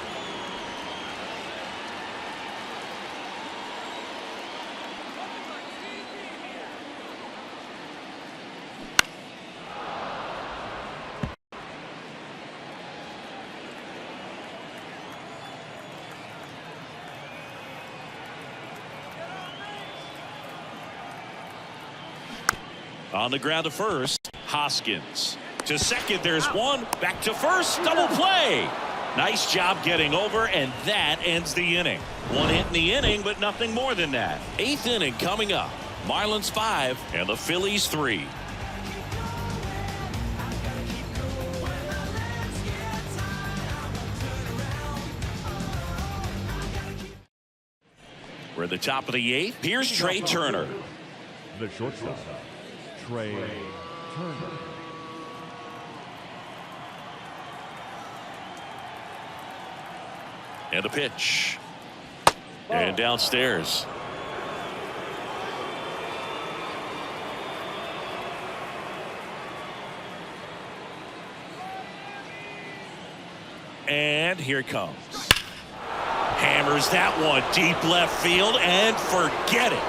On the ground to first, Hoskins. To second, there's one. Back to first, double play. Nice job getting over, and that ends the inning. One hit in the inning, but nothing more than that. 8th inning coming up. Marlins 5 and the Phillies 3. We're at the top of the 8th. Here's Trey Turner. The shortstop, Trey Turner. And a pitch. And downstairs. And here it comes. Hammers that one deep left field and forget it.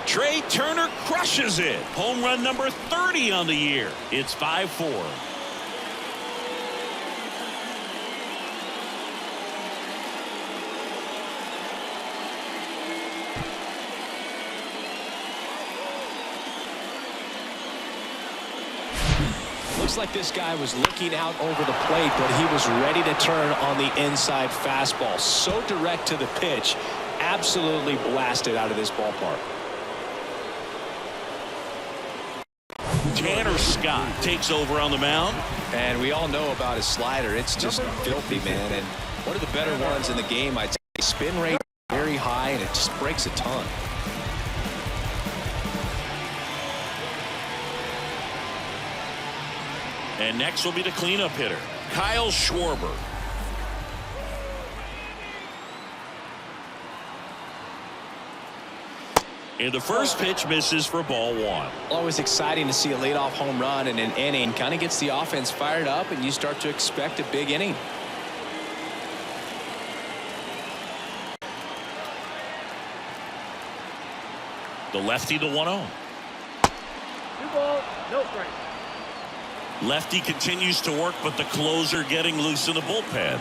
Trey Turner crushes it. Home run number 30 on the year. It's 5-4. Looks like this guy was looking out over the plate, but he was ready to turn on the inside fastball. So direct to the pitch. Absolutely blasted out of this ballpark. Tanner Scott takes over on the mound. And we all know about his slider. It's just filthy, man. And one of the better ones in the game. I'd say spin rate very high, and it just breaks a ton. And next will be the cleanup hitter, Kyle Schwarber. And the first pitch misses for ball 1. Always exciting to see a leadoff home run in an inning. Kind of gets the offense fired up, and you start to expect a big inning. The lefty to 1-0. 2 balls, no strike. Lefty continues to work, but the closer getting loose in the bullpen.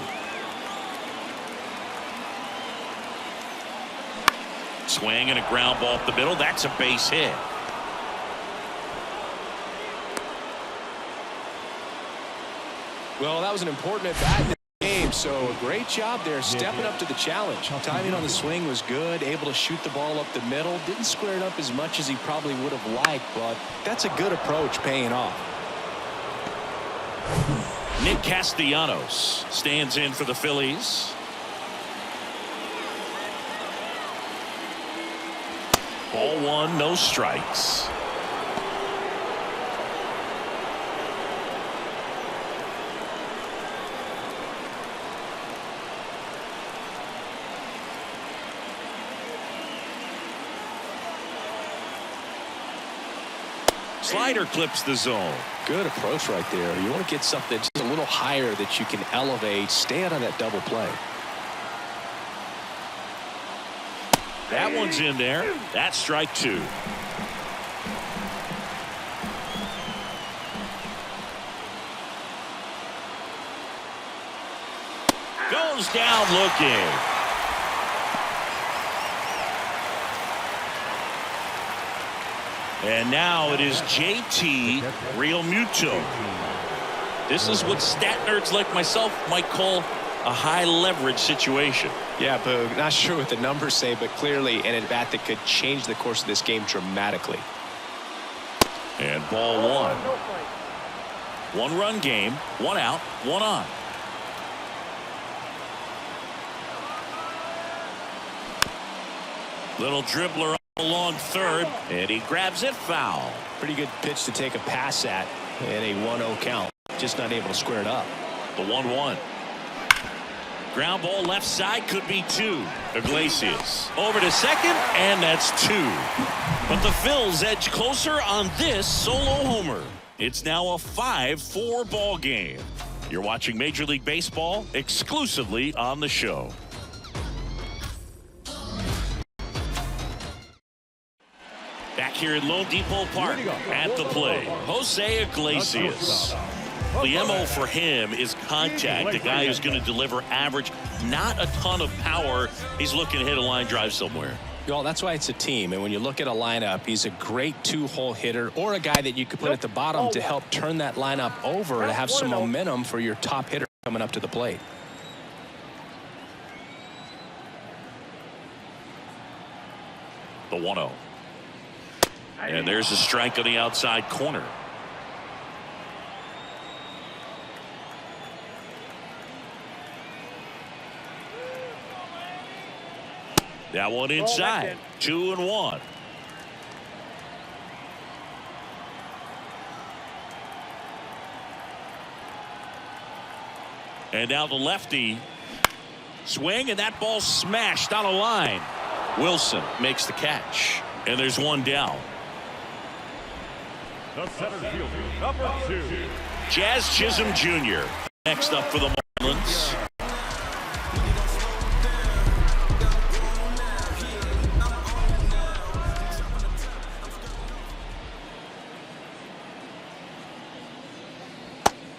Swing and a ground ball up the middle. That's a base hit. Well, that was an important at-bat in the game, so a great job there stepping up to the challenge. Timing on the swing was good, able to shoot the ball up the middle. Didn't square it up as much as he probably would have liked, but that's a good approach paying off. Nick Castellanos stands in for the Phillies. Ball one, no strikes. Slider clips the zone. Good approach right there. You want to get something just a little higher that you can elevate. Stay out of that double play. That one's in there. That's strike two. Goes down looking. And now it is JT Realmuto. This is what stat nerds like myself might call a high leverage situation. Yeah, Boog, not sure what the numbers say, but clearly an at-bat that could change the course of this game dramatically. And ball one. One-run game, one out, one on. Little dribbler along third, and he grabs it foul. Pretty good pitch to take a pass at in a 1-0 count. Just not able to square it up. The 1-1. Ground ball left side, could be two. Iglesias over to second, and that's two. But the Phils edge closer on this solo homer. It's now a 5-4 ball game. You're watching Major League Baseball exclusively on the show. Back here at Lone Depot Park at the plate, Jose Iglesias. The MO for him is contact. A guy who's going to deliver average, not a ton of power. He's looking to hit a line drive somewhere. Well, that's why it's a team. And when you look at a lineup, he's a great two-hole hitter or a guy that you could put at the bottom to help turn that lineup over and have some momentum for your top hitter coming up to the plate. The 1-0. And there's a strike on the outside corner. That one inside. 2-1. And now the lefty swing, and that ball smashed on a line. Wilson makes the catch, and there's one down. The center fielder, number 2. Jazz Chisholm Jr. next up for the Marlins.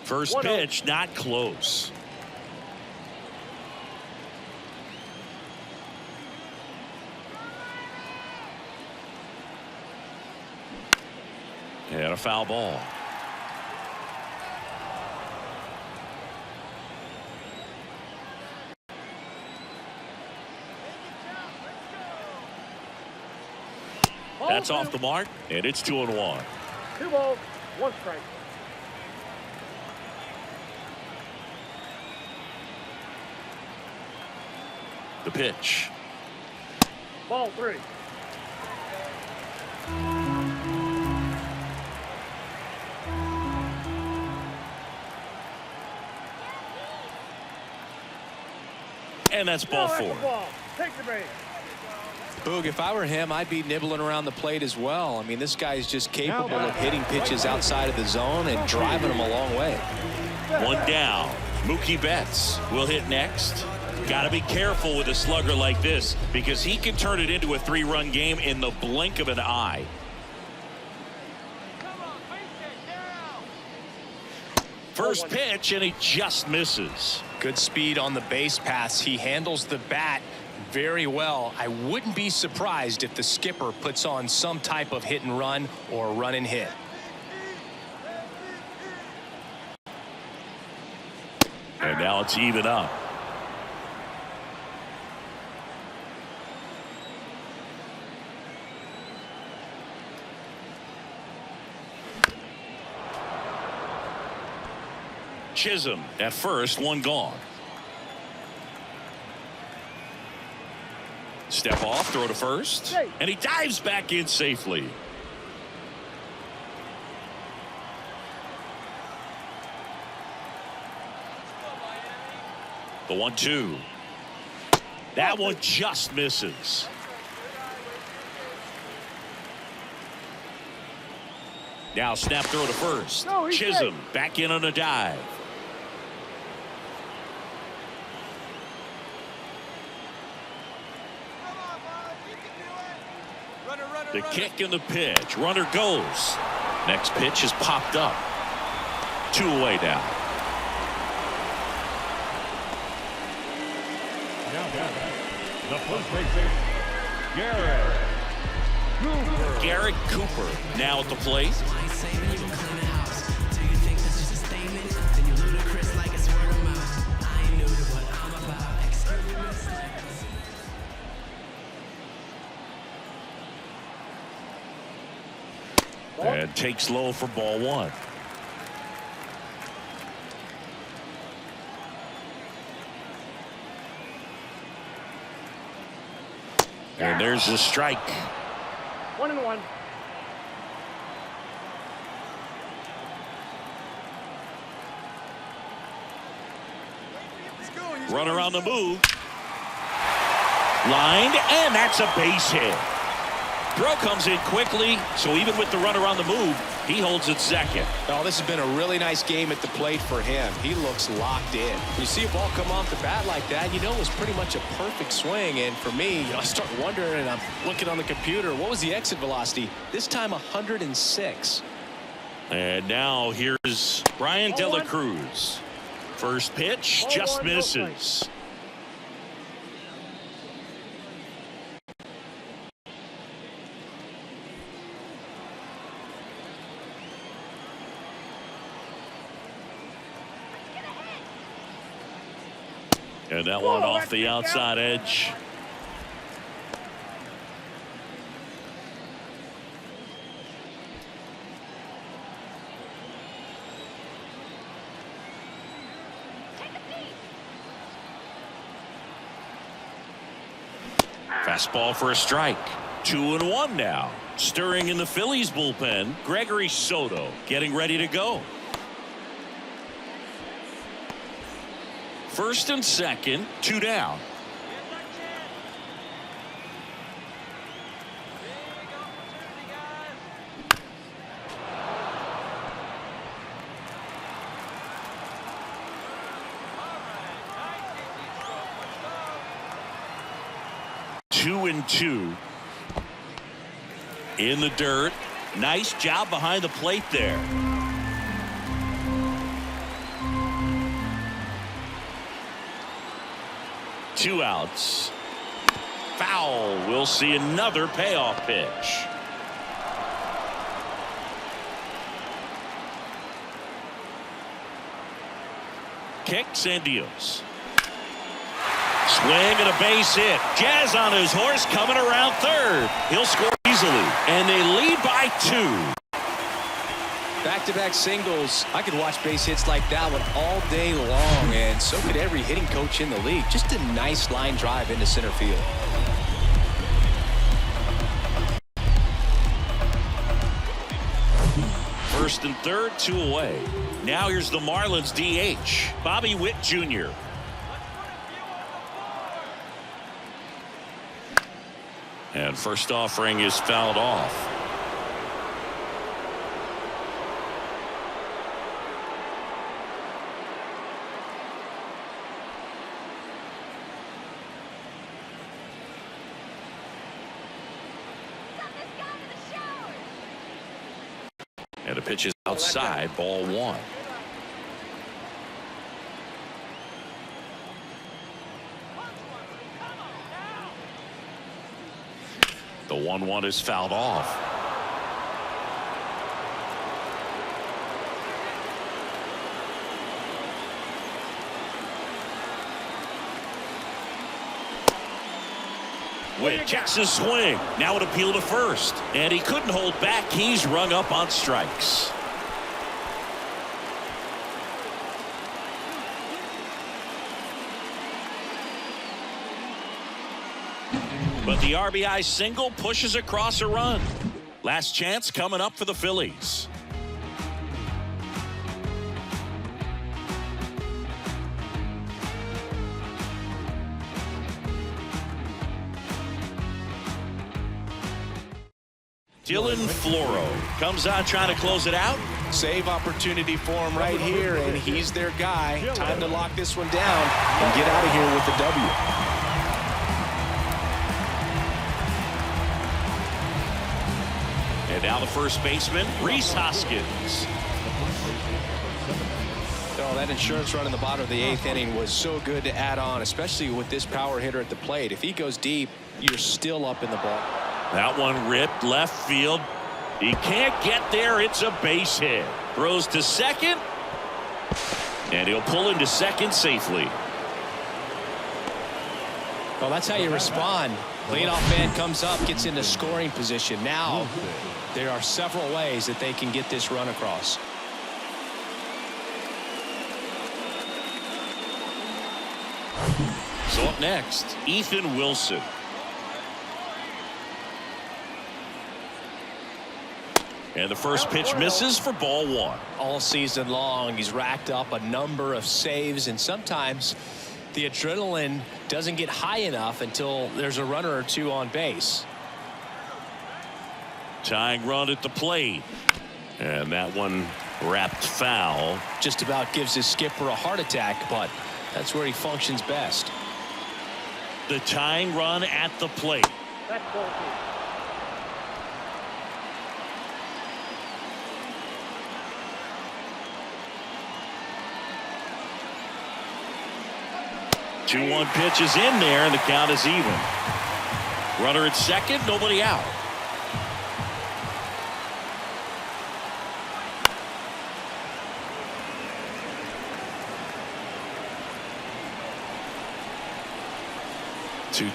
First pitch, not close. And a foul ball. That's off the mark, and it's 2-1. 2 balls, 1 strike. The pitch. Ball 3. And that's ball 4. Take the base. Boog, if I were him, I'd be nibbling around the plate as well. I mean, this guy is just capable of hitting pitches outside of the zone and driving them a long way. One down. Mookie Betts will hit next. Got to be careful with a slugger like this because he can turn it into a 3-run game in the blink of an eye. First pitch, and he just misses. Good speed on the base paths. He handles the bat very well. I wouldn't be surprised if the skipper puts on some type of hit and run or run and hit. And now it's even up. Chisholm at first, one gone. Step off, throw to first, and he dives back in safely. The 1-2. That one just misses. Now snap throw to first. Chisholm back in on a dive. The kick and the pitch. Runner goes. Next pitch is popped up. 2 away now. The first baseman, Garrett Cooper now at the plate. And takes low for ball 1. And there's the strike. 1-1. Runner on the move. Lined, and that's a base hit. Throw comes in quickly, so even with the runner on the move, he holds it second. Oh, this has been a really nice game at the plate for him. He looks locked in. When you see a ball come off the bat like that, you know it was pretty much a perfect swing. And for me, I start wondering, and I'm looking on the computer, what was the exit velocity? This time 106. And now here's Brian De La Cruz. First pitch just misses. And that one off the outside edge. Fastball for a strike. 2-1 now. Stirring in the Phillies bullpen, Gregory Soto getting ready to go. First and second, 2 down. Two and 2 in the dirt. Nice job behind the plate there. Two outs. Foul. We'll see another payoff pitch. Kicks and deals. Swing and a base hit. Jazz on his horse coming around third. He'll score easily. And they lead by 2. Back-to-back singles. I could watch base hits like that one all day long, and so could every hitting coach in the league. Just a nice line drive into center field. First and third, 2 away. Now here's the Marlins DH, Bobby Witt Jr. And first offering is fouled off. And the pitch is outside, ball 1. The 1-1 is fouled off. Witt checks his swing. Now an appeal to first. And he couldn't hold back. He's rung up on strikes. But the RBI single pushes across a run. Last chance coming up for the Phillies. Dylan Floro comes on trying to close it out. Save opportunity for him right here, and he's their guy. Time to lock this one down and get out of here with the W. And now the first baseman, Rhys Hoskins. Oh, that insurance run in the bottom of the 8th inning was so good to add on, especially with this power hitter at the plate. If he goes deep, you're still up in the ball. That one ripped left field. He can't get there. It's a base hit. Throws to second. And he'll pull into second safely. Well, that's how you respond. Leadoff man comes up, gets into scoring position. Now, there are several ways that they can get this run across. So up next, Ethan Wilson. And the first pitch misses for ball 1. All season long, he's racked up a number of saves, and sometimes the adrenaline doesn't get high enough until there's a runner or two on base. Tying run at the plate. And that one wrapped foul. Just about gives his skipper a heart attack, but that's where he functions best. The tying run at the plate. That's ball 2. 2-1 pitch is in there, and the count is even. Runner at second, nobody out.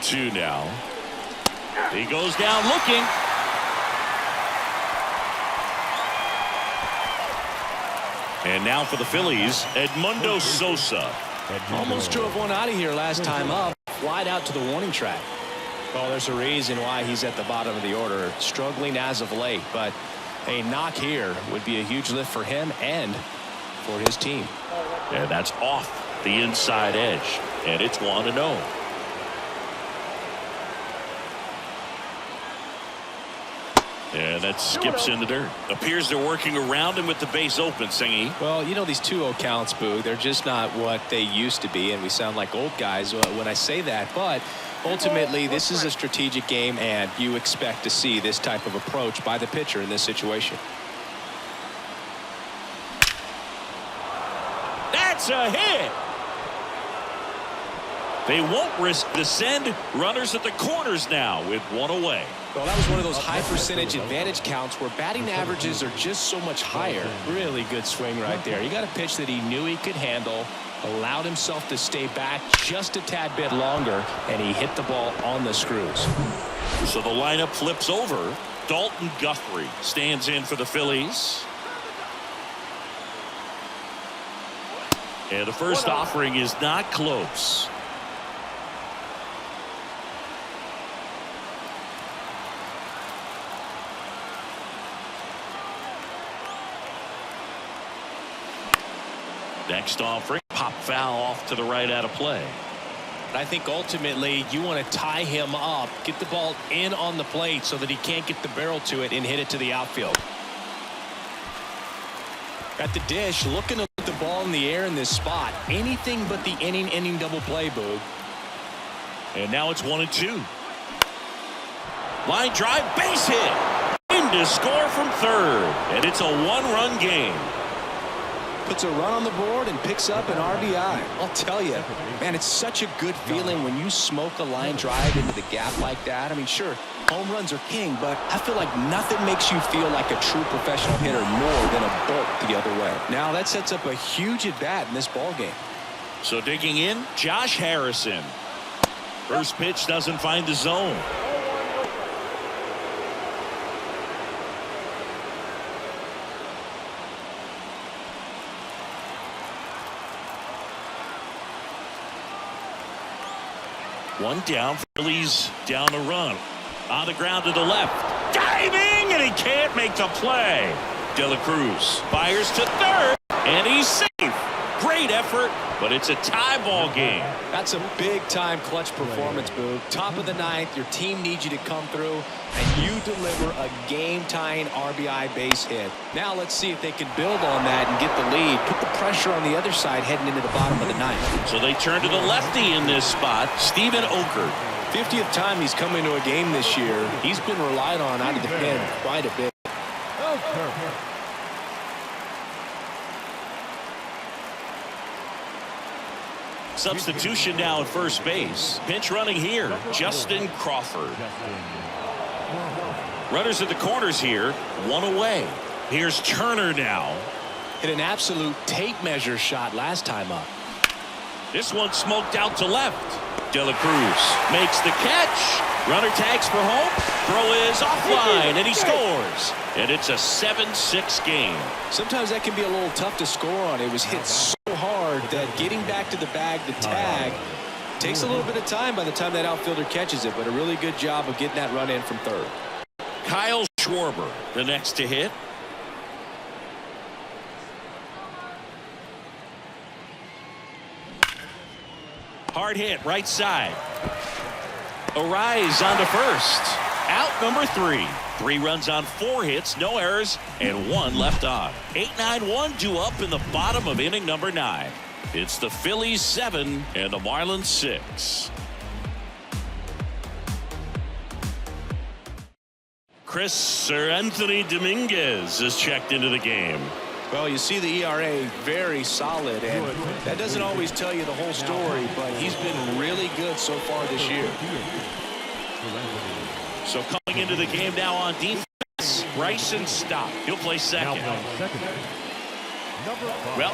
Two now. He goes down looking. And now for the Phillies, Edmundo Sosa. Almost drove one out of here last time up. Flied out to the warning track. Well, there's a reason why he's at the bottom of the order. Struggling as of late, but a knock here would be a huge lift for him and for his team. And that's off the inside edge. And it's 1-0. And that skips in the dirt. Appears they're working around him with the base open, Singy. Well, you know, these 2-0 counts, Boog, they're just not what they used to be, and we sound like old guys when I say that. But ultimately, this is a strategic game, and you expect to see this type of approach by the pitcher in this situation. That's a hit. They won't risk the send. Runners at the corners now with one away. Well, that was one of those high percentage advantage counts where batting averages are just so much higher. Really good swing right there. He got a pitch that he knew he could handle, allowed himself to stay back just a tad bit longer, and he hit the ball on the screws. So the lineup flips over. Dalton Guthrie stands in for the Phillies. And the first offering is not close. Next offering, pop foul off to the right out of play. I think ultimately you want to tie him up, get the ball in on the plate so that he can't get the barrel to it and hit it to the outfield. At the dish, looking to put the ball in the air in this spot. Anything but the inning double play, Boog. And now it's 1-2. Line drive, base hit. In to score from third. And it's a one-run game. Puts a run on the board and picks up an RBI. I'll tell you, man, it's such a good feeling when you smoke a line drive into the gap like that. I mean, sure, home runs are king, but I feel like nothing makes you feel like a true professional hitter more than a bolt the other way. Now that sets up a huge at-bat in this ball game. So digging in, Josh Harrison. First pitch doesn't find the zone. One down. Phillies down a run. On the ground to the left. Diving, and he can't make the play. De La Cruz fires to third, and he's safe. Great effort, but it's a tie ball game. That's a big-time clutch performance, Boog. Top of the ninth, your team needs you to come through, and you deliver a game-tying RBI base hit. Now let's see if they can build on that and get the lead. Put the pressure on the other side heading into the bottom of the ninth. So they turn to the lefty in this spot, Steven Okert. 50th time he's come into a game this year. He's been relied on out of the pen quite a bit. Substitution now at first base. Pinch running here, Justin Crawford. Runners at the corners here, one away. Here's Turner now. Hit an absolute tape measure shot last time up. This one smoked out to left. De La Cruz makes the catch. Runner tags for home. Throw is offline, and he scores. And it's a 7-6 game. Sometimes that can be a little tough to score on. It was hit so hard that getting back to the bag to tag takes a little bit of time by the time that outfielder catches it, but a really good job of getting that run in from third. Kyle Schwarber, the next to hit. Hard hit, right side. Arise on to first. Out number 3. 3 runs on 4 hits, no errors, and 1 left on. 8-9-1 due up in the bottom of inning number 9. It's the Phillies 7 and the Marlins 6. Sir Anthony Dominguez is checked into the game. Well, you see the ERA very solid, and that doesn't always tell you the whole story, but he's been really good so far this year. So coming into the game now on defense, Bryson Stott. He'll play second. Well,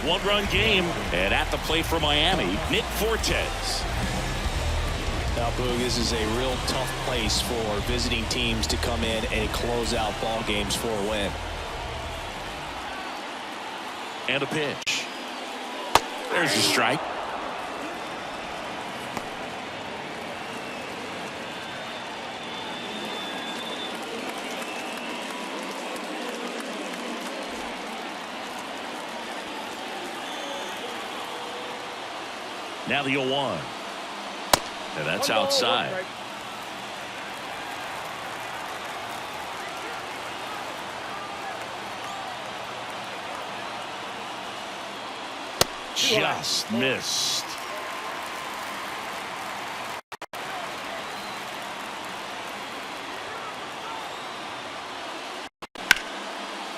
1-run game, and at the plate for Miami, Nick Fortes. Now, Boog, this is a real tough place for visiting teams to come in and close out ball games for a win. And a pitch. There's a strike. Now the 0-1. And that's outside. Just missed.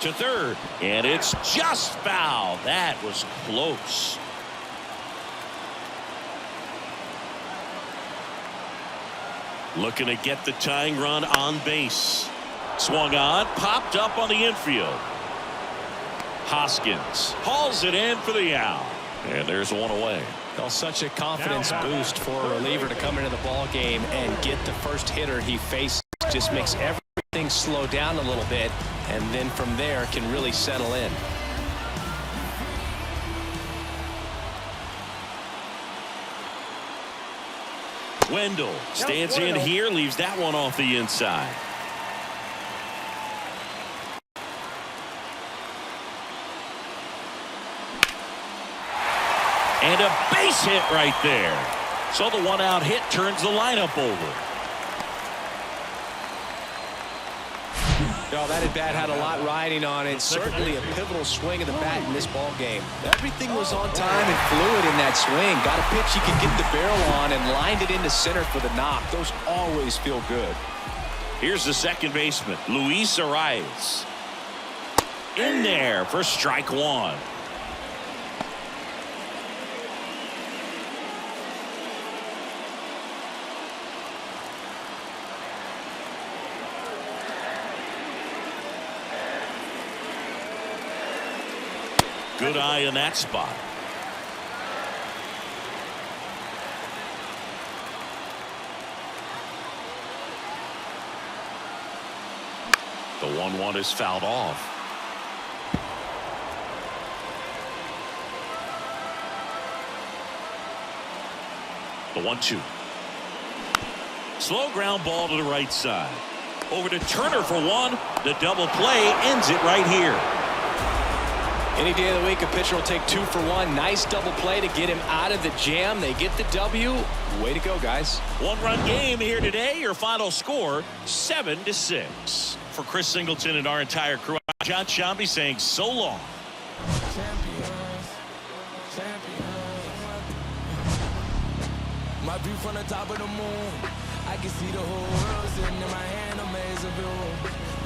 To third, and it's just foul. That was close. Looking to get the tying run on base. Swung on, popped up on the infield. Hoskins hauls it in for the out. And there's one away. Well, such a confidence boost for a reliever to come into the ball game and get the first hitter he faces. Just makes everything slow down a little bit, and then from there can really settle in. Wendell stands in here, leaves that one off the inside. And a base hit right there. So the one-out hit turns the lineup over. No, that at-bat had a lot riding on it. Certainly a pivotal swing of the bat in this ball game. Everything was on time and fluid in that swing. Got a pitch he could get the barrel on and lined it into center for the knock. Those always feel good. Here's the second baseman, Luis Arias. In there for strike 1. Good eye in that spot. The 1-1 is fouled off. The 1-2. Slow ground ball to the right side. Over to Turner for one. The double play ends it right here. Any day of the week, a pitcher will take 2 for 1. Nice double play to get him out of the jam. They get the W. Way to go, guys. One-run game here today. Your final score, 7-6. For Chris Singleton and our entire crew, John Shambi saying so long. My view from the top of the moon, I can see the whole world sitting in my hand, amazing view.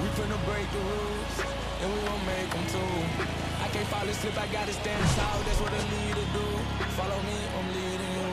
We finna break the rules, and we gon' make them too. I can't fall asleep, I gotta stand tall, that's what a leader do. Follow me, I'm leading you.